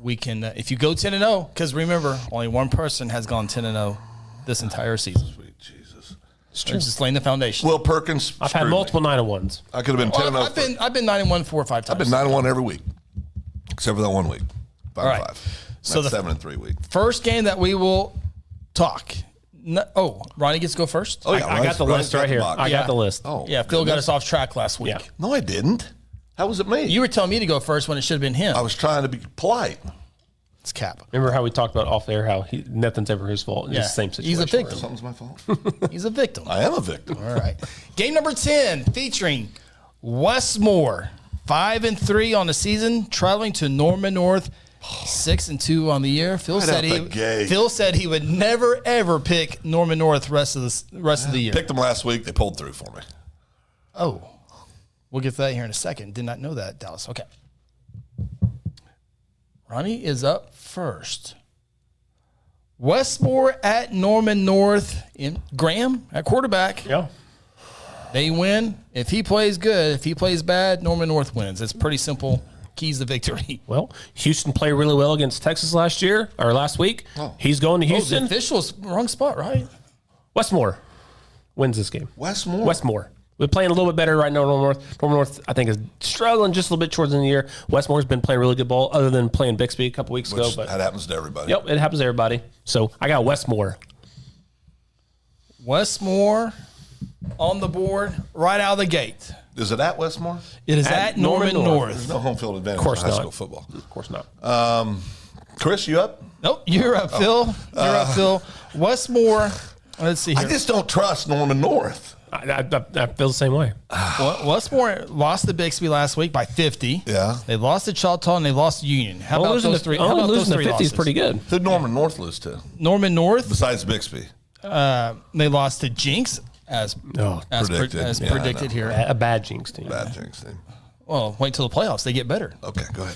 we can, if you go 10-0, because remember, only one person has gone 10-0 this entire season. Sweet Jesus. It's true. Just laying the foundation. Will Perkins. I've had multiple 9-1s. I could have been 10-0. I've been 9-1 4 or 5 times. I've been 9-1 every week, except for that 1 week. 5-5. All right. So the 7-3 week. First game that we will talk. Ronnie gets to go first. Oh yeah, I got the list right here. I got the list. Oh yeah, Phil got us off track last week. Yeah. No, I didn't. How was it me? You were telling me to go first when it should have been him. I was trying to be polite. It's Cap. Remember how we talked about off there, how nothing's ever his fault. It's the same situation. He's a victim. Something's my fault. He's a victim. I am a victim. All right. Game number 10 featuring Westmore, 5-3 on the season, traveling to Norman North, 6-2 on the year. Phil said he would never ever pick Norman North rest of the year. Picked them last week. They pulled through for me. Oh, we'll get to that here in a second. Did not know that, Dallas. Okay. Ronnie is up first. Westmore at Norman North. Graham at quarterback. Yeah. They win. If he plays good, if he plays bad, Norman North wins. It's pretty simple. Keys to victory. Well, Houston played really well against Texas last week. Oh. He's going to Houston. The official's wrong spot, right? Westmore wins this game. Westmore. We're playing a little bit better right now. Norman North, I think, is struggling just a little bit towards the end of the year. Westmore's been playing really good ball, other than playing Bixby a couple weeks ago. But that happens to everybody. Yep, it happens to everybody. So I got Westmore. Westmore on the board right out of the gate. Is it at Westmore? It is at Norman North. There's no home field advantage of course in high not. school football. Of course not. Chris, you up? Nope, you're up, Phil. You're up, Phil. Westmore, let's see here. I just don't trust Norman North. I feel the same way. Westmore lost to Bixby last week by 50. Yeah. They lost to Choctaw and they lost to Union. How about those three? Only losing to 50 losses? is pretty good. Who'd Norman North lose to? Norman North. Besides Bixby. They lost to Jinx as predicted here. A bad Jinx team. Well, wait till the playoffs. They get better. Okay, go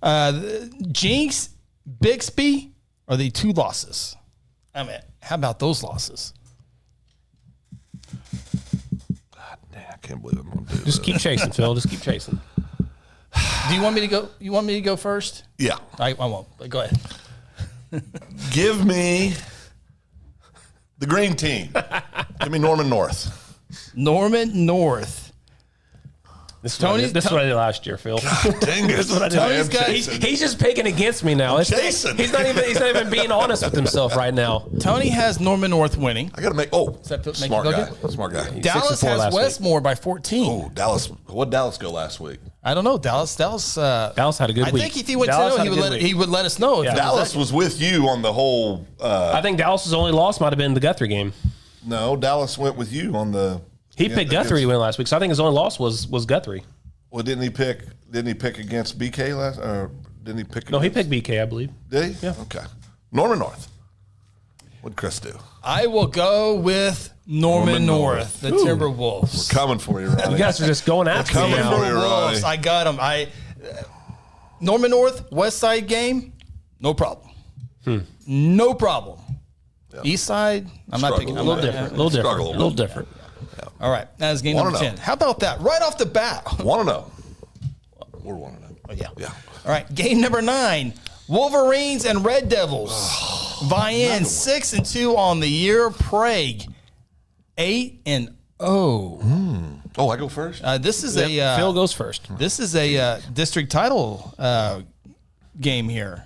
ahead. Jinx, Bixby are the 2 losses. I mean, how about those losses? God damn, I can't believe I'm going to do this. Just keep chasing, Phil. Just keep chasing. Do you want me to go? You want me to go first? Yeah. I won't. But go ahead. Give me the green team. Give me Norman North. Norman North. This is what I did last year, Phil. God dang it. This is what I did. He's just picking against me now. He's not even being honest with himself right now. Tony has Norman North winning. I got to make. Smart guy. Smart guy. Dallas has Westmore by 14. Oh, Dallas. What did Dallas go last week? I don't know. Dallas had a good week. I think if he went 10-0, he would let us know. Yeah. Dallas was with you on the whole. I think Dallas's only loss might have been the Guthrie game. No, Dallas went with you on the. He picked Guthrie to win last week, so I think his only loss was Guthrie. Well, didn't he pick against BK last? Or didn't he pick? No, he picked BK, I believe. Did he? Yeah. Okay. Norman North. What'd Chris do? I will go with Norman North, the Timberwolves. We're coming for you, Ronnie. You guys are just going after me now. Timberwolves. I got them. Norman North West Side game, no problem. No problem. East side, I'm not picking. A little different. A little different. A little different. All right, that is game number 10. How about that? Right off the bat. 1-0. We're 1-0. Oh, yeah. Yeah. All right, game number 9. Wolverines and Red Devils. Vian 6-2 on the year. Prague 8-0. Oh, I go first? This is Phil goes first. This is a district title game here.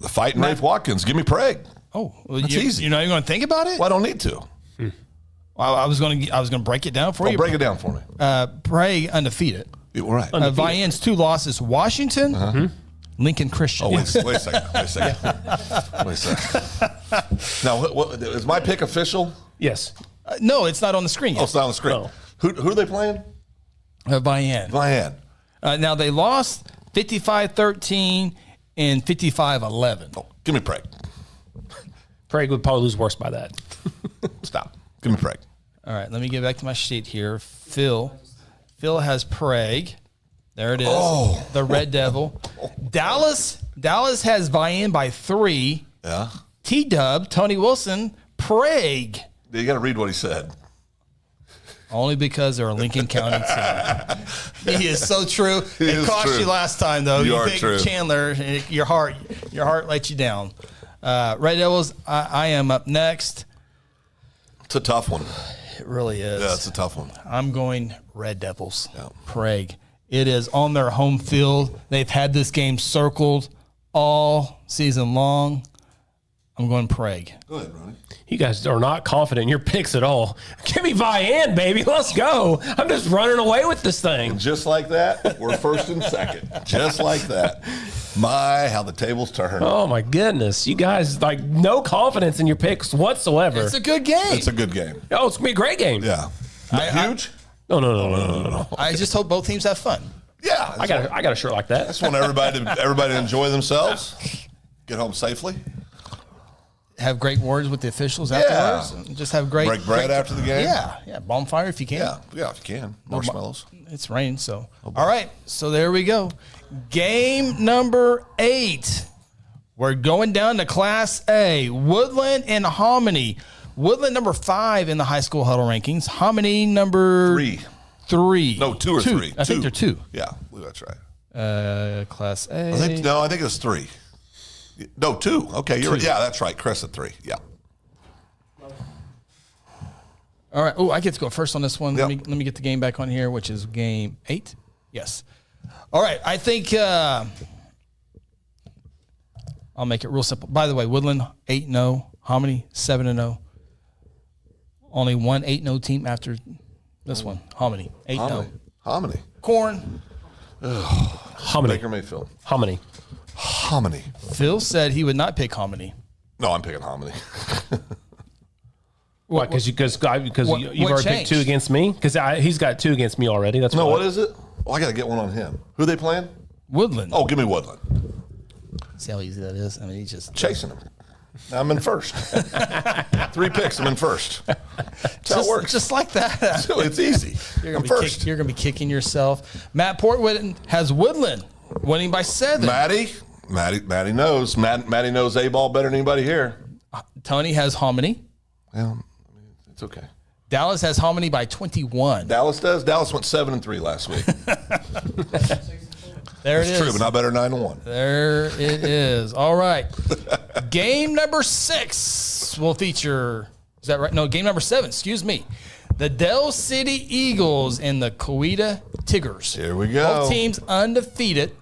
The fighting Rafe Watkins. Give me Prague. Oh, well, that's easy. You're not even going to think about it? Well, I don't need to. I was going to break it down for you. Break it down for me. Prague undefeated. You're right. Vian's 2 losses: Washington, Lincoln Christian. Oh, wait a second. Now, what, is my pick official? Yes. No, it's not on the screen yet. Oh, it's not on the screen. No. Who are they playing? Vian. Now, they lost 55-13 and 55-11. Oh, give me Prague. Prague would probably lose worse by that. Stop. Give me Prague. All right, let me get back to my sheet here. Phil has Prague. There it is. Oh. The Red Devil. Dallas has Vian by 3. Yeah. T-Dub, Tony Wilson, Prague. You got to read what he said. Only because they're a Lincoln County team. He is so true. It cost you last time, though. You are picked true. Chandler. Your heart let you down. Red Devils, I am up next. It's a tough one. It really is. Yeah, it's a tough one. I'm going Red Devils. Yeah. Prague. It is on their home field. They've had this game circled all season long. I'm going Prague. Go ahead, Ronnie. You guys are not confident in your picks at all. Give me Vian, baby. Let's go. I'm just running away with this thing. And just like that, we're first and second. Just like that. My, how the tables turn. Oh, my goodness. You guys, no confidence in your picks whatsoever. It's a good game. It's a good game. Oh, it's going to be a great game. Yeah. Huge? No. I just hope both teams have fun. Yeah. I got a shirt like that. I just want everybody to enjoy themselves, get home safely. Have great words with the officials afterwards. And just have great break bread after the game. Yeah, bonfire if you can. Yeah, if you can. Marshmallows. It's raining, so all right. So there we go. Game number 8. We're going down to Class A. Woodland and Hominy. Woodland number 5 in the high school huddle rankings. Hominy number 3. No, 2 or 3. I think they're 2. Yeah, I believe that's right. Class A. I think it was 3. No, 2. Okay, you're right. Yeah, that's right. Chris at 3. Yeah. All right. Oh, I get to go first on this one. Yep. Let me get the game back on here, which is game 8. Yes. All right. I think I'll make it real simple. By the way, Woodland 8-0, Hominy 7-0. Only one 8-0 team after this one. Hominy 8-0. Hominy. Corn. Hominy. Baker Mayfield. Hominy. Hominy. Phil said he would not pick Hominy. No, I'm picking Hominy. Why? Because you've already changed? picked 2 against me? Because he's got 2 against me already. That's No, what is it? Oh, I got to get one on him. Who are they playing? Woodland. Oh, give me Woodland. See how easy that is? I mean, he's just Chasing him. I'm in first. 3 picks, I'm in first. That's how it works. Just like that. It's easy. I'm first. You're going to be kicking yourself. Matt Portwood has Woodland winning by 7. Matty knows. Matty knows A-ball better than anybody here. Tony has Hominy. Well, it's okay. Dallas has Hominy by 21. Dallas does. Dallas went 7-3 last week. There it is. That's true, but not better than 9-1. There it is. All right. Game number 6 will feature, is that right? No, game number 7, excuse me. The Del City Eagles and the Coweta Tigers. Here we go. Both teams undefeated.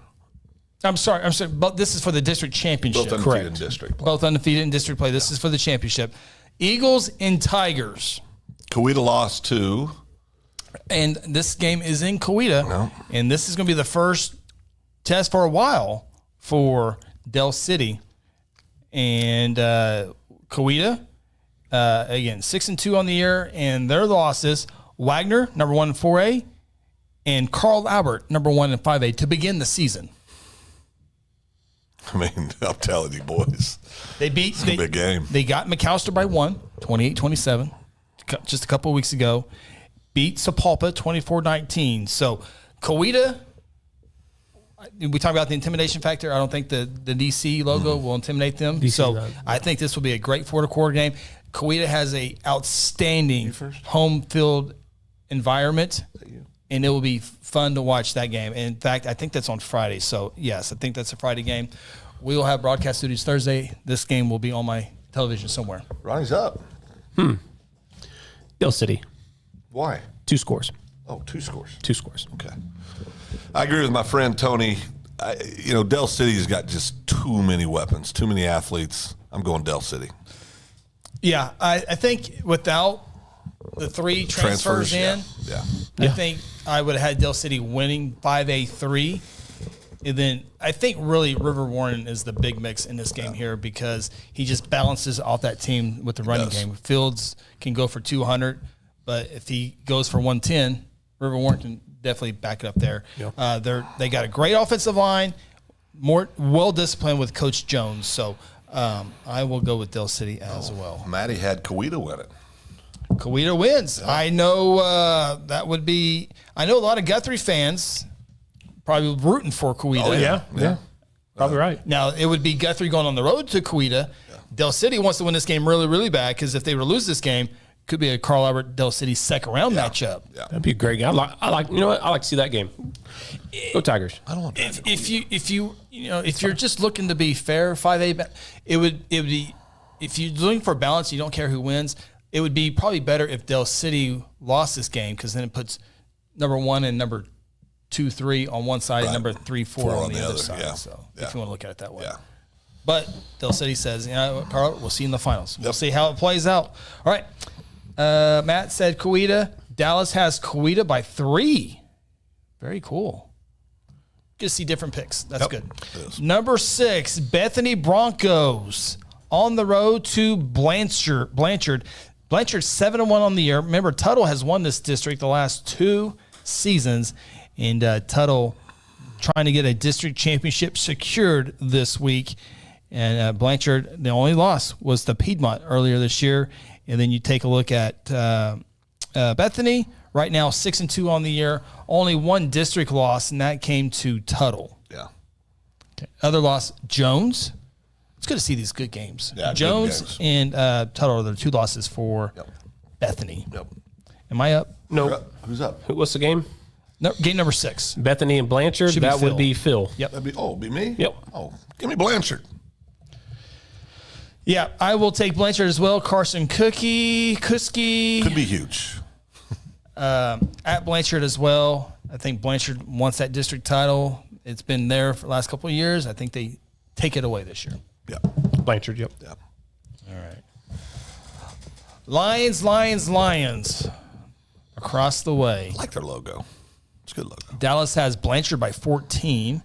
I'm sorry, but this is for the district championship. Both undefeated in district play. Both undefeated in district play. This is for the championship. Eagles and Tigers. Coweta lost 2. And this game is in Coweta. No. And this is going to be the first test for a while for Del City. And Coweta, again, 6-2 on the year. And their losses, Wagner, number 1 in 4A, and Carl Albert, number 1 in 5A, to begin the season. I mean, I'm telling you, boys. They beat it's a big game. They got McAllister by 1, 28-27, just a couple of weeks ago. Beat Sapulpa 24-19. So Coweta, we talk about the intimidation factor. I don't think the DC logo will intimidate them. I think this will be a great quarter game. Coweta has a outstanding home field environment, and it will be fun to watch that game. And in fact, I think that's on Friday. So, yes, I think that's a Friday game. We will have broadcast studios Thursday. This game will be on my television somewhere. Ronnie's up. Dell City. Why? 2 scores. Oh, 2 scores. 2 scores. Okay. I agree with my friend Tony. Dell City's got just too many weapons, too many athletes. I'm going Dell City. Yeah, I think without the 3 transfers in, I think I would have had Dell City winning 5-3. And then I think really River Warren is the big mix in this game here because he just balances off that team with the running game. Fields can go for 200, but if he goes for 110, River Warren can definitely back it up there. Yep. They got a great offensive line, more well-disciplined with Coach Jones. So I will go with Dell City as well. Matty had Coweta win it. Coweta wins. Yeah. I know that would be – I know a lot of Guthrie fans probably rooting for Coweta. Oh, yeah. Probably right. Now, it would be Guthrie going on the road to Coweta. Yeah. Dell City wants to win this game really, really bad because if they were to lose this game, could be a Carl Albert Dell City second round matchup. Yeah. That'd be a great game. I like you know what? I like to see that game. Go Tigers. I don't want if you're just looking to be fair, 5A, it would be if you're looking for balance, you don't care who wins. It would be probably better if Dell City lost this game because then it puts number 1 and number 2, 3 on one side and number 3, 4 on the other side. Yeah. So if you want to look at it that way. Yeah. But Dell City says, Carl, we'll see in the finals. We'll see how it plays out. All right. Matt said Coweta. Dallas has Coweta by 3. Very cool. Good to see different picks. That's good. Number 6, Bethany Broncos on the road to Blanchard. Blanchard's 7-1 on the year. Remember, Tuttle has won this district the last 2 seasons, and Tuttle trying to get a district championship secured this week. And Blanchard, the only loss was the Piedmont earlier this year. And then you take a look at Bethany, right now 6-2 on the year, only 1 district loss, and that came to Tuttle. Yeah. Okay. Other loss, Jones. It's good to see these good games. Yeah, Jones and Tuttle are the 2 losses for Bethany. Yep. Am I up? No. Who's up? What's the game? No, game number 6. Bethany and Blanchard. That would be Phil. Yep. That'd be me? Yep. Oh, give me Blanchard. Yeah, I will take Blanchard as well. Carson Kuski. Could be huge. At Blanchard as well. I think Blanchard wants that district title. It's been there for the last couple of years. I think they take it away this year. Yeah. Blanchard, yep. Yeah. All right. Lions. Across the way. I like their logo. It's a good logo. Dallas has Blanchard by 14.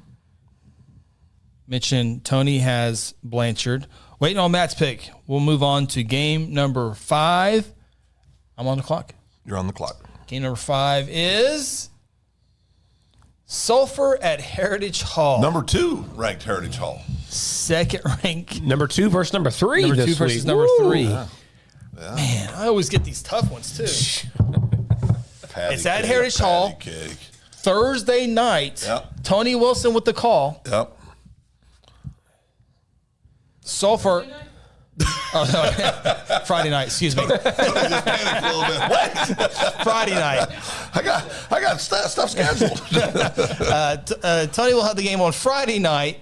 Mentioned Tony has Blanchard. Waiting on Matt's pick. We'll move on to game number 5. I'm on the clock. You're on the clock. Game number 5 is Sulphur at Heritage Hall. Number 2 ranked Heritage Hall. Second rank. Number 2 versus number 3. Number 2 versus week. number 3. Yeah. Man, I always get these tough ones too. It's at Heritage Hall. Cake. Thursday night. Yep. Tony Wilson with the call. Yep. Sulphur. Oh, no. Friday night. Excuse me. Just panicked a little bit. What? Friday night. I got stuff scheduled. Tony will have the game on Friday night.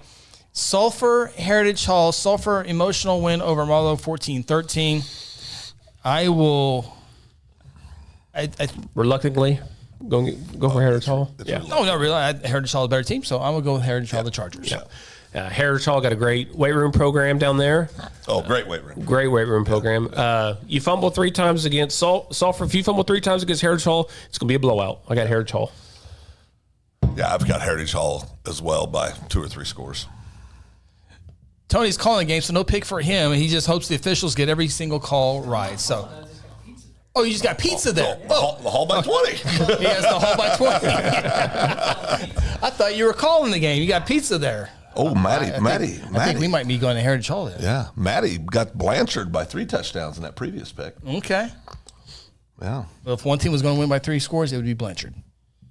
Sulphur Heritage Hall. Sulphur emotional win over Marlowe 14-13. I will. I reluctantly go for Heritage Hall. Yeah. No, no, really. Heritage Hall is a better team, so I'm gonna go with Heritage Hall, the Chargers. Yeah. Heritage Hall got a great weight room program down there. Oh, great weight room. Great weight room program. You fumble 3 times against Sulphur. If you fumble 3 times against Heritage Hall, it's going to be a blowout. I got Heritage Hall. Yeah, I've got Heritage Hall as well by 2 or 3 scores. Tony's calling the game, so no pick for him. He just hopes the officials get every single call right. So, you just got pizza there. The Hall by 20. He has the Hall by 20. I thought you were calling the game. You got pizza there. Oh, Matty. I think we might be going to Heritage Hall there. Yeah, Matty got Blanchard by 3 touchdowns in that previous pick. Okay. Yeah. Well, if one team was going to win by 3 scores, it would be Blanchard.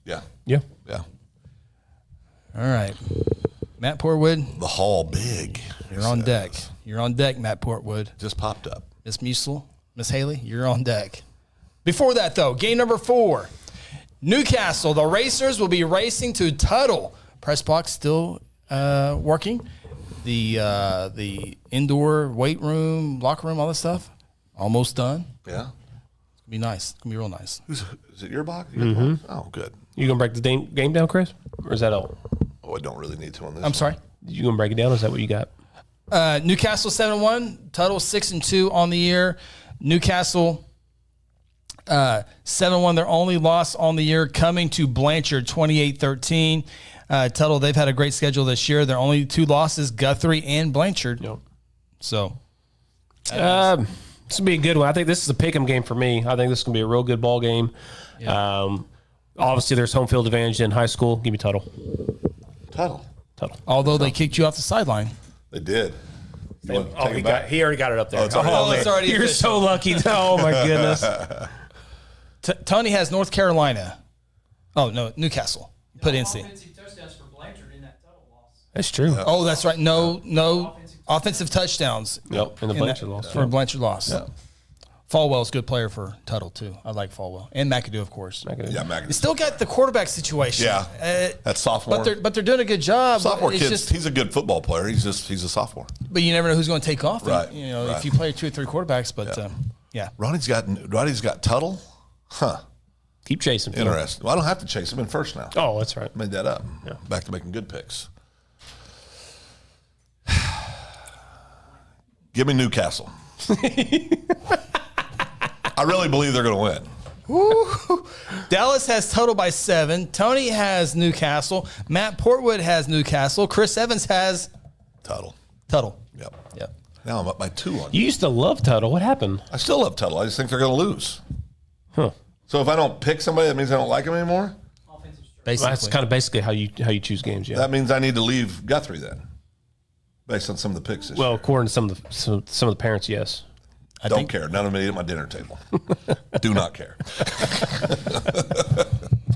Yeah. Yeah. Yeah. All right. Matt Portwood. The Hall big. You're on deck. You're on deck, Matt Portwood. Just popped up. Miss Musil, Miss Haley, you're on deck. Before that, though, game number 4. Newcastle, the Racers will be racing to Tuttle. Press box still working. The indoor weight room, locker room, all that stuff, almost done. Yeah. It's going to be nice. It's going to be real nice. Is it your box? Mm-hmm. Oh, good. You going to break the game down, Chris? Or is that all? Oh, I don't really need to on this. I'm sorry? You going to break it down? Or is that what you got? Newcastle 7-1, Tuttle 6-2 on the year. Newcastle 7-1, their only loss on the year, coming to Blanchard 28-13. Tuttle, they've had a great schedule this year. Their only 2 losses, Guthrie and Blanchard. Yep. So, this will be a good one. I think this is a pick'em game for me. I think this is going to be a real good ball game. Yeah. Obviously, there's home field advantage in high school. Give me Tuttle. Tuttle. Although they kicked you off the sideline. They did. He already got it up there. Oh, it's already You're so lucky. Oh, my goodness. Tony has North Carolina. Oh, no, Newcastle. Put NC. Offensive touchdowns for Blanchard in that Tuttle loss. That's true. Yeah. Oh, that's right. No offensive touchdowns. Yep, in the Blanchard loss. For Blanchard loss. Yeah. Falwell's a good player for Tuttle, too. I like Falwell. And McAdoo, of course. Yeah, McAdoo. You still got the quarterback situation. Yeah. That's sophomore. But they're doing a good job. Sophomore It's kid, just- he's a good football player. He's a sophomore. But you never know who's going to take off. Right, If right. you play 2 or 3 quarterbacks. But, yeah. Ronnie's got Tuttle? Huh. Keep chasing. Phil. Interesting. Well, I don't have to chase him in first now. Oh, that's right. Made that up. Yeah. Back to making good picks. Give me Newcastle. I really believe they're going to win. Woo. Dallas has Tuttle by 7. Tony has Newcastle. Matt Portwood has Newcastle. Chris Evans has Tuttle. Yep. Now I'm up by 2 on You used to love Tuttle. What happened? I still love Tuttle. I just think they're going to lose. Huh. So if I don't pick somebody, that means I don't like them anymore? Basically. That's kind of basically how you choose games, yeah. That means I need to leave Guthrie then, based on some of the picks this Well, year. according to some of the parents, yes. I Don't think- care. None of them eat at my dinner table. Do not care.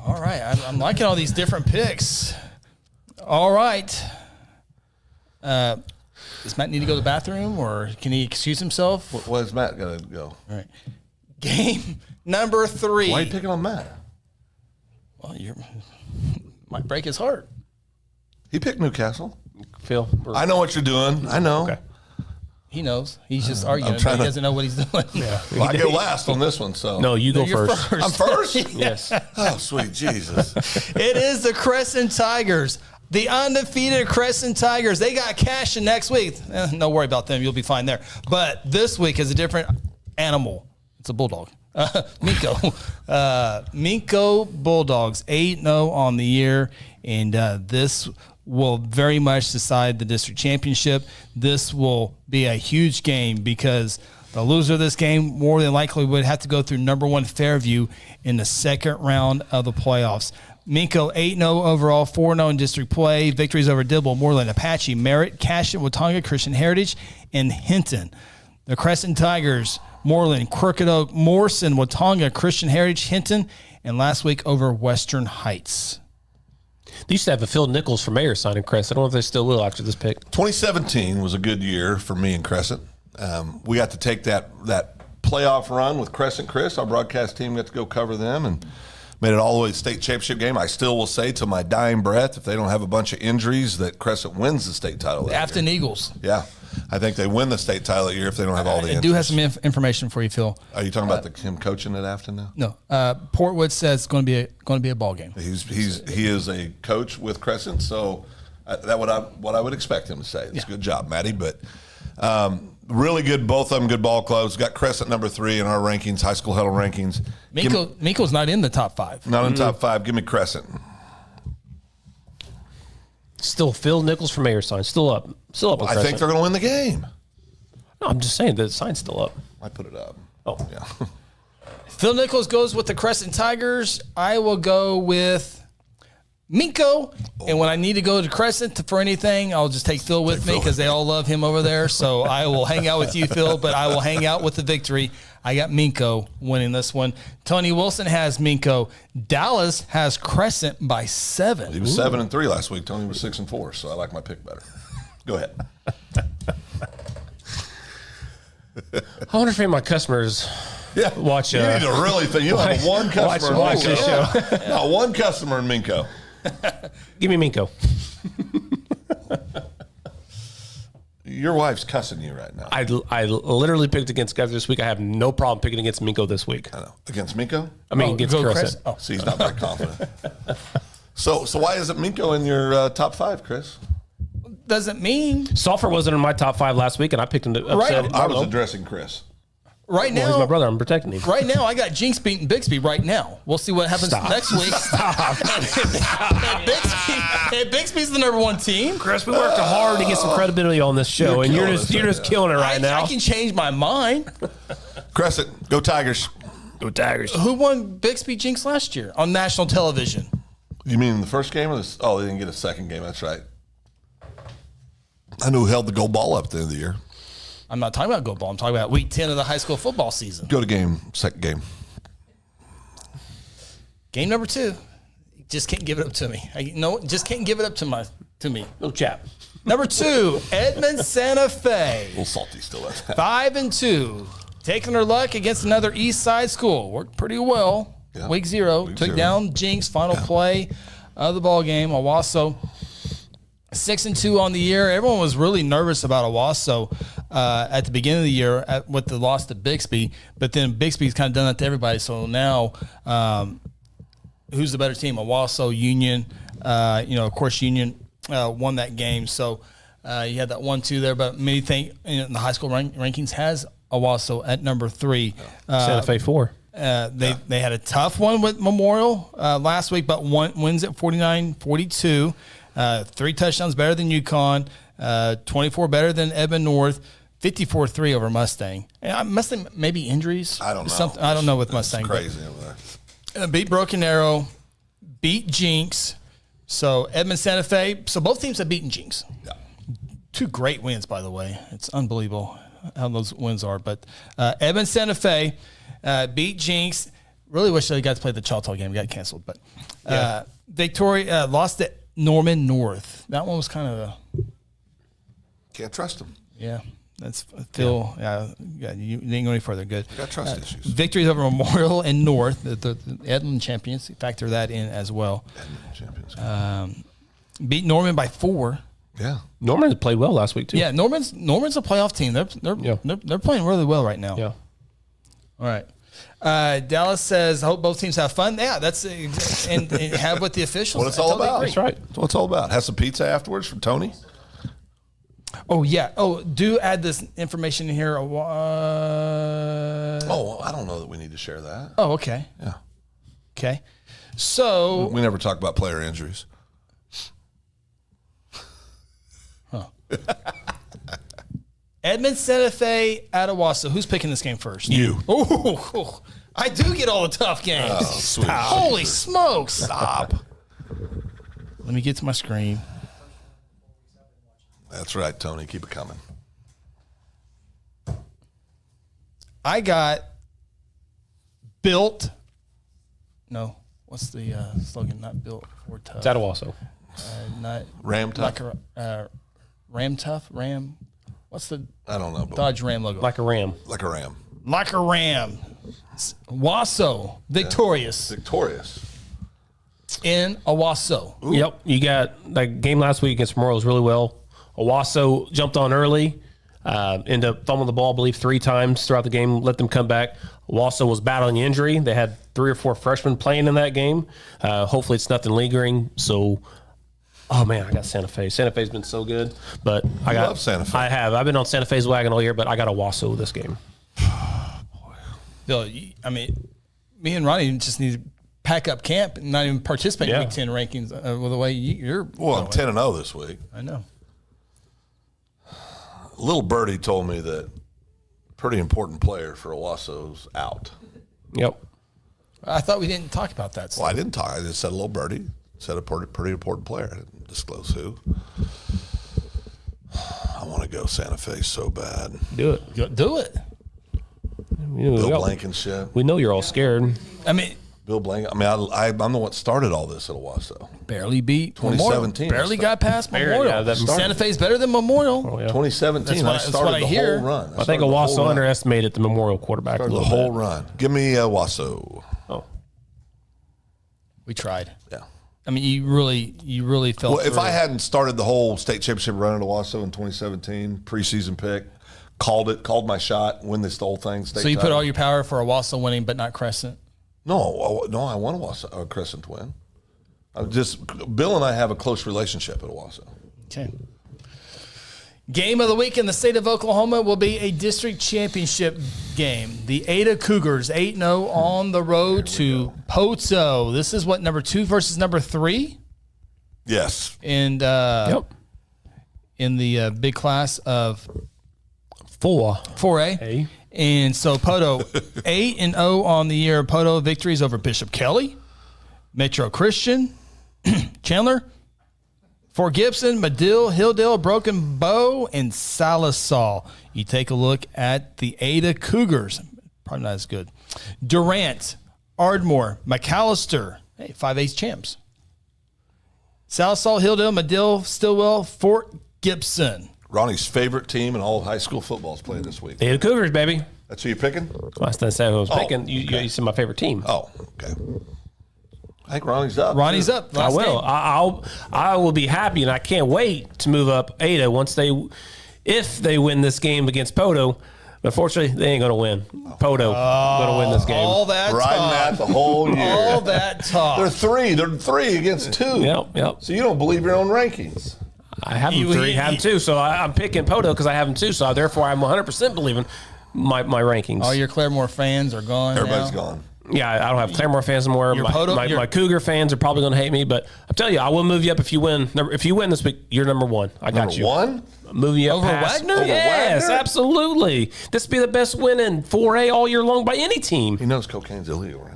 All right. I'm liking all these different picks. All right. Does Matt need to go to the bathroom, or can he excuse himself? Where's Matt going to go? All right. Game number 3. Why are you picking on Matt? Well, might break his heart. He picked Newcastle. Phil? I know what you're doing. I know. Okay. He knows. He's just arguing. I'm trying He to- doesn't know what he's doing. Yeah. Well, I go last on this one, so. No, you go You're first. I'm first? Yes. Oh, sweet Jesus. It is the Crescent Tigers. The undefeated Crescent Tigers. They got cash in next week. No worry about them. You'll be fine there. But this week is a different animal. It's a bulldog. Minko. Minko Bulldogs, 8-0 on the year. And this will very much decide the district championship. This will be a huge game because the loser of this game more than likely would have to go through number 1 Fairview in the second round of the playoffs. Minko 8-0 overall, 4-0 in district play. Victories over Dibble, Moreland, Apache, Merritt, Cashin, Watauga, Christian Heritage, and Hinton. The Crescent Tigers, Moreland, Crooked Oak, Morrison, Watauga, Christian Heritage, Hinton, and last week over Western Heights. They used to have a Phil Nichols for mayor sign in Crescent. I don't know if they still will after this pick. 2017 was a good year for me and Crescent. We got to take that playoff run with Crescent Chris. Our broadcast team got to go cover them and made it all the way to the state championship game. I still will say to my dying breath, if they don't have a bunch of injuries, that Crescent wins the state title that Afton year. Eagles. Yeah. I think they win the state title that year if they don't have all the I injuries. do have some information for you, Phil. Are you talking about him coaching at Afton now? No. Portwood says it's going to be a ball game. He is a coach with Crescent, so that what I would expect him to say. It's a good job, Matty. But really good, both of them good ball clubs. Got Crescent number 3 in our rankings, High School Huddle rankings. Minko's not in the top 5. Not in the top 5. Give me Crescent. Still Phil Nichols for mayor sign. Still up. On I think they're going to win the game. No, I'm just saying the sign's still up. I put it up. Oh. Yeah. Phil Nichols goes with the Crescent Tigers. I will go with Minko. And when I need to go to Crescent for anything, I'll just take Phil with me because they all love him over there. So I will hang out with you, Phil, but I will hang out with the victory. I got Minko winning this one. Tony Wilson has Minko. Dallas has Crescent by 7. He was 7-3 last week. Tony was 6-4, so I like my pick better. Go ahead. I wonder if any of my customers watch. You need to really think. You have one customer. Watch this show. Not one customer in Minko. Give me Minko. Your wife's cussing you right now. I literally picked against Guthrie this week. I have no problem picking against Minko this week. I know. Against Minko? I mean, against Crescent. Oh, see, he's not very confident. So why isn't Minko in your top 5, Chris? Doesn't mean. Sulphur wasn't in my top 5 last week, and I picked him to upset. I was addressing Chris. Right now, he's my brother. I'm protecting him. Right now, I got Jinx beating Bixby right now. We'll see what happens next week. And Bixby's the number 1 team. Chris, we worked hard to get some credibility on this show, and you're just killing it right now. I can change my mind. Crescent, go Tigers. Go Tigers. Who won Bixby Jinx last year on national television? You mean in the first game or this? Oh, they didn't get a second game. That's right. I knew who held the gold ball up at the end of the year. I'm not talking about gold ball. I'm talking about week 10 of the high school football season. Go to second game. Game number 2. Just can't give it up to me. Just can't give it up to me. No chap. Number 2, Edmond Santa Fe. A little salty still. 5-2. Taking their luck against another East Side school. Worked pretty well. Yeah. Week 0. Took down Jinx. Final play of the ball game. Owasso 6-2 on the year. Everyone was really nervous about Owasso at the beginning of the year with the loss to Bixby, but then Bixby's kind of done that to everybody. So now, who's the better team? Owasso, Union. Of course, Union won that game. So you had that 1-2 there, but many think in the high school rankings has Owasso at number 3. Santa Fe 4. They had a tough one with Memorial last week, but wins at 49-42. 3 touchdowns better than UConn, 24 better than Edmond North, 54-3 over Mustang. Mustang, maybe injuries? I don't know. I don't know with Mustang. Crazy over there. Beat Broken Arrow, beat Jinx. So Edmond Santa Fe. So both teams have beaten Jinx. Yeah. 2 great wins, by the way. It's unbelievable how those wins are. But Edmond Santa Fe beat Jinx. Really wish they got to play the Choctaw game. It got canceled. But Victoria lost to Norman North. That one was kind of can't trust them. Yeah, that's Phil. Yeah, you didn't go any further. Good. Got trust issues. Victories over Memorial and North, the Edmond champions. Factor that in as well. Edmond champions. Beat Norman by 4. Yeah, Norman played well last week too. Yeah, Norman's a playoff team. They're playing really well right now. Yeah. All right. Dallas says, I hope both teams have fun. Yeah, that's and have with the officials. What it's all about. That's right. That's what it's all about. Have some pizza afterwards from Tony. Oh, yeah. Oh, do add this information in here. I don't know that we need to share that. Oh, okay. Yeah. Okay. So. We never talk about player injuries. Huh. Edmond Santa Fe at Owasso. Who's picking this game first? You. Oh, I do get all the tough games. Oh, sweet. Holy smokes. Stop. Let me get to my screen. That's right, Tony. Keep it coming. I got built. No. What's the slogan? Not built or tough. It's at Owasso. Not Ram tough. Ram tough. Ram. What's the I don't know. Dodge Ram logo? Like a ram. Like a ram. Like a ram. Owasso victorious. Victorious. In Owasso. Yep. You got that game last week against Memorial was really well. Owasso jumped on early, ended up fumbling the ball, I believe, 3 times throughout the game, let them come back. Owasso was battling injury. They had 3 or 4 freshmen playing in that game. Hopefully it's nothing lingering. So, oh, man, I got Santa Fe. Santa Fe's been so good. But I love Santa Fe. I have. I've been on Santa Fe's wagon all year, but I got Owasso this game. Bill, I mean, me and Ronnie just need to pack up camp and not even participate in Week 10 rankings with the way you're. Well, I'm 10-0 this week. I know. Little Birdie told me that a pretty important player for Owasso's out. Yep. I thought we didn't talk about that. Well, I didn't talk. I just said Little Birdie. Said a pretty important player. I didn't disclose who. I want to go Santa Fe so bad. Do it. Do it. Bill Blankenship. We know you're all scared. I mean, Bill Blank. I mean, I'm the one that started all this at Owasso. Barely beat 2017. Memorial. Barely got past Memorial. Yeah, Santa Fe's better than Memorial. Oh, yeah. 2017. I started the whole run. I think Owasso underestimated the Memorial quarterback. The whole run. Give me Owasso. Oh, we tried. Yeah. I mean, you really felt. Well, if I hadn't started the whole state championship run at Owasso in 2017, preseason pick, called my shot, win this whole thing. So you put all your power for Owasso winning, but not Crescent. No, I want Owasso, Crescent to win. Bill and I have a close relationship at Owasso. Okay. Game of the week in the state of Oklahoma will be a district championship game. The Ada Cougars 8-0 on the road to Pozo. This is what, number 2 versus number 3? Yes. And in the big class of 4A. Hey. And so Poto 8-0 on the year. Poto victories over Bishop Kelly, Metro Christian, Chandler, Fort Gibson, Medill, Hilldale, Broken Bow, and Salisal. You take a look at the Ada Cougars. Probably not as good. Durant, Ardmore, McAllister. Hey, 5A champs. Salisal, Hilldale, Medill, Stillwell, Fort Gibson. Ronnie's favorite team in all of high school football is playing this week. the Ada Cougars, baby. That's who you're picking? Well, I didn't say who I was picking. You said my favorite team. Oh, okay. I think Ronnie's up. Ronnie's up. I will. I will be happy, and I can't wait to move up Ada if they win this game against Poto. But fortunately, they ain't going to win. Poto going to win this game. All that Riding talk. that the whole year. All that talk. They're three against 2. Yep. So you don't believe your own rankings. I have them 3, have them 2, so I'm picking Poto because I have them 2. So therefore, I'm 100% believing my rankings. All your Claremore fans are gone. Everybody's now. gone. Yeah, I don't have Claremore fans anymore. My Cougar fans are probably going to hate me, but I'm telling you, I will move you up if you win. If you win this week, you're number 1. I got you. Number 1? Move you up Over past. Wagner? Over yes, Wagner? absolutely. This would be the best win in 4A all year long by any team. He knows cocaine's illegal, right?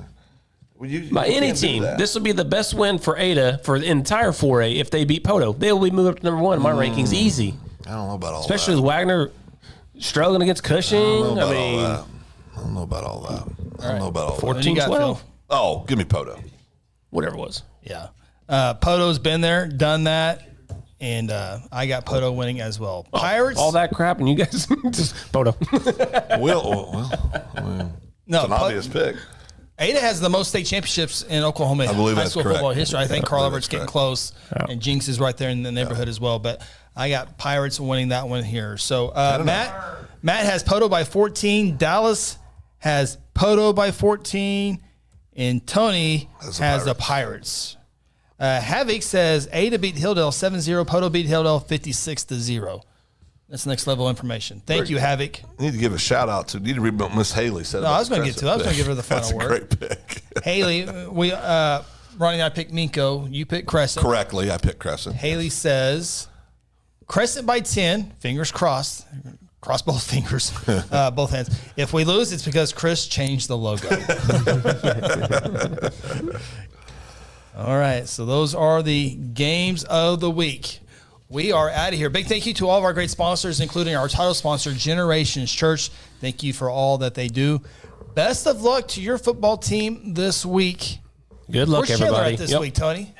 By any team. This would be the best win for Ada for the entire 4A if they beat Poto. They will be moved up to number 1 in my rankings easy. I don't know about all Especially that. with Wagner struggling against Cushing. I don't know about all that. I don't know about all that. 14-12. Oh, give me Poto. Whatever it was. Yeah. Poto's been there, done that, and I got Poto winning as well. Pirates. All that crap, and you guys just Poto. No, it's an obvious pick. Ada has the most state championships in Oklahoma I believe high that's school correct. football history. I think Yeah, Carl I believe Everett's that's getting correct. close, and Jinx is right there in the neighborhood as well. But I got Pirates winning that one here. So Matt has Poto by 14. Dallas has Poto by 14, and Tony has the Pirates. Havoc says Ada beat Hilldale 7-0. Poto beat Hilldale 56-0. That's next level information. Thank you, Havoc. You need to give a shout out to. You need to read what Miss Haley said. No, I was going to get to it. I was going to give her the final That's word. A great pick. Haley, Ronnie and I picked Minko. You picked Crescent. Correctly, I picked Crescent. Haley says Crescent by 10. Fingers crossed. Cross both fingers, both hands. If we lose, it's because Chris changed the logo. All right, so those are the games of the week. We are out of here. Big thank you to all of our great sponsors, including our title sponsor, Generations Church. Thank you for all that they do. Best of luck to your football team this week. Good luck, Where's Chandler everybody. at this week, Tony?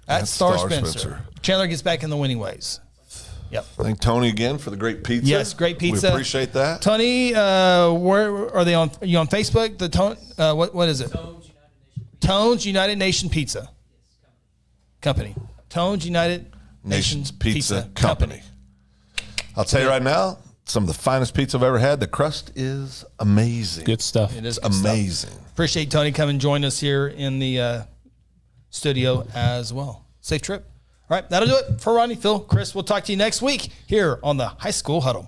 At Star Spencer. Chandler gets back in the winning ways. Yep. Thank Tony again for the great pizza. Yes, great pizza. We appreciate that. Tony, where are they on? Are you on Facebook? The Tone, what is it? Tones United Nation Pizza Company. Tones United Nations Pizza Company. I'll tell you right now, some of the finest pizza I've ever had. The crust is amazing. Good stuff. It is It's amazing. Appreciate Tony coming and join us here in the studio as well. Safe trip. All right, that'll do it for Ronnie, Phil, Chris. We'll talk to you next week here on the High School Huddle.